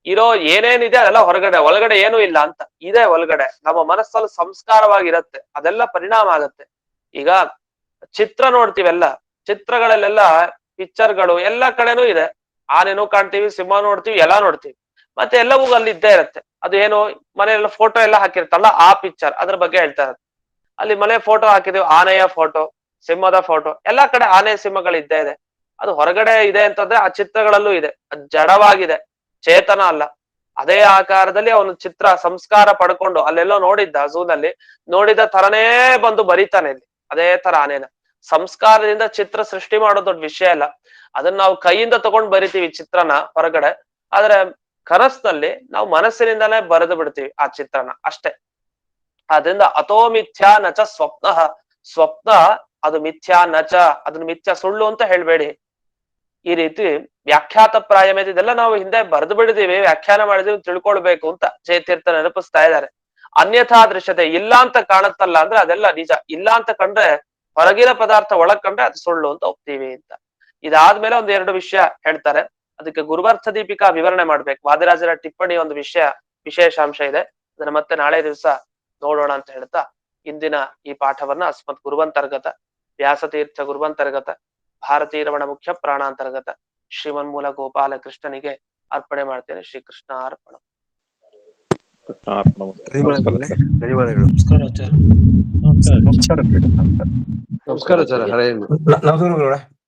ಇರೋ ಏನೇನಿದೆ ಅದೆಲ್ಲ ಹೊರಗಡೆ, ಒಳಗಡೆ ಏನೂ ಇಲ್ಲ ಅಂತ ಇದೆ ಒಳಗಡೆ. ನಮ್ಮ ಮನಸ್ಸಲ್ಲಿ ಸಂಸ್ಕಾರವಾಗಿರತ್ತೆ, ಅದೆಲ್ಲ ಪರಿಣಾಮ ಆಗತ್ತೆ. ಈಗ ಚಿತ್ರ ನೋಡ್ತೀವೆಲ್ಲ, ಚಿತ್ರಗಳಲ್ಲೆಲ್ಲ ಪಿಕ್ಚರ್ಗಳು ಎಲ್ಲ ಕಡೆನೂ ಇದೆ. ಆನೆನೂ ಕಾಣ್ತೀವಿ, ಸಿಂಹ ನೋಡ್ತೀವಿ, ಎಲ್ಲಾ ನೋಡ್ತೀವಿ. ಮತ್ತೆ ಎಲ್ಲವೂ ಅಲ್ಲಿ ಇದ್ದೇ ಇರತ್ತೆ. ಅದು ಏನು, ಮನೆಯೆಲ್ಲ ಫೋಟೋ ಎಲ್ಲ ಹಾಕಿರ್ತಲ್ಲ, ಆ ಪಿಕ್ಚರ್ ಅದ್ರ ಬಗ್ಗೆ ಹೇಳ್ತಾ ಇರತ್ತೆ. ಅಲ್ಲಿ ಮನೆ ಫೋಟೋ ಹಾಕಿದೀವಿ, ಆನೆಯ ಫೋಟೋ, ಸಿಂಹದ ಫೋಟೋ, ಎಲ್ಲಾ ಕಡೆ ಆನೆ ಸಿಂಹಗಳು ಇದ್ದೇ ಇದೆ. ಅದು ಹೊರಗಡೆ ಇದೆ ಅಂತಂದ್ರೆ ಆ ಚಿತ್ರಗಳಲ್ಲೂ ಇದೆ. ಅದು ಜಡವಾಗಿದೆ, ಚೇತನ ಅಲ್ಲ. ಅದೇ ಆಕಾರದಲ್ಲಿ ಅವನು ಚಿತ್ರ ಸಂಸ್ಕಾರ ಪಡ್ಕೊಂಡು ಅಲ್ಲೆಲ್ಲೋ ನೋಡಿದ್ದ, ಝೂನಲ್ಲಿ ನೋಡಿದ ತರನೇ ಬಂದು ಬರೀತಾನೆ ಇಲ್ಲಿ. ಅದೇ ತರ ಆನೆನ ಸಂಸ್ಕಾರದಿಂದ ಚಿತ್ರ ಸೃಷ್ಟಿ ಮಾಡೋದು ದೊಡ್ಡ ವಿಷಯ ಅಲ್ಲ. ಅದನ್ನ ನಾವು ಕೈಯಿಂದ ತಗೊಂಡ್ ಬರಿತೀವಿ ಚಿತ್ರನ ಹೊರಗಡೆ, ಆದ್ರೆ ಕನಸಿನಲ್ಲಿ ನಾವು ಮನಸ್ಸಿನಿಂದಾನೇ ಬರೆದು ಬಿಡ್ತೀವಿ ಆ ಚಿತ್ರನ ಅಷ್ಟೇ. ಆದ್ರಿಂದ ಅಥೋ ಮಿಥ್ಯಾ ನಚ ಸ್ವಪ್ನ. ಸ್ವಪ್ನ ಅದು ಮಿಥ್ಯಾ ನಚ, ಅದನ್ನ ಮಿಥ್ಯಾ ಸುಳ್ಳು ಅಂತ ಹೇಳ್ಬೇಡಿ. ಈ ರೀತಿ ವ್ಯಾಖ್ಯಾತ ಪ್ರಾಯಮೇತ ಇದೆಲ್ಲ ನಾವು ಹಿಂದೆ ಬರೆದು ಬಿಡಿದೀವಿ, ವ್ಯಾಖ್ಯಾನ ಮಾಡಿದೀವಿ, ತಿಳ್ಕೊಳ್ಬೇಕು ಅಂತ ಜಯತೀರ್ಥ ನೆನಪಿಸ್ತಾ ಇದ್ದಾರೆ. ಅನ್ಯಥಾ ದೃಶ್ಯತೆ, ಇಲ್ಲ ಅಂತ ಕಾಣುತ್ತಲ್ಲ ಅಂದ್ರೆ ಅದೆಲ್ಲ ನಿಜ. ಇಲ್ಲ ಅಂತ ಕಂಡ್ರೆ, ಹೊರಗಿನ ಪದಾರ್ಥ ಒಳಗ್ ಕಂಡ್ರೆ ಅದು ಸುಳ್ಳು ಅಂತ ಒಪ್ತೀವಿ ಅಂತ. ಇದಾದ್ಮೇಲೆ ಒಂದ್ ಎರಡು ವಿಷಯ ಹೇಳ್ತಾರೆ. ಅದಕ್ಕೆ ಗುರುವರ್ಥ ದೀಪಿಕಾ ವಿವರಣೆ ಮಾಡ್ಬೇಕು. ವಾದಿರಾಜರ ಟಿಪ್ಪಣಿ ಒಂದು ವಿಶೇಷಾಂಶ ಇದೆ. ಅದನ್ನ ಮತ್ತೆ ನಾಳೆ ದಿವಸ ನೋಡೋಣ ಅಂತ ಹೇಳ್ತಾ ಇಂದಿನ ಈ ಪಾಠವನ್ನ ಅಸ್ಮತ್ ಗುರುವಂತರ್ಗತ ವ್ಯಾಸತೀರ್ಥ ಗುರುವಂತರ್ಗತ ಭಾರತೀ ರಮಣ ಮುಖ್ಯ ಪ್ರಾಣಾಂತರ್ಗತ ಶ್ರೀಮನ್ಮೂಲ ಗೋಪಾಲ ಕೃಷ್ಣನಿಗೆ ಅರ್ಪಣೆ ಮಾಡ್ತೇನೆ. ಶ್ರೀಕೃಷ್ಣ ಅರ್ಪಣ. ಧನ್ಯವಾದಗಳು. ನಮಸ್ಕಾರ ಆಚಾರ್ಯ. ನಮಸ್ಕಾರ ಸರ್ ಹರೇ ನಮಸ್ಕಾರ ಗುರುಗಳೇ.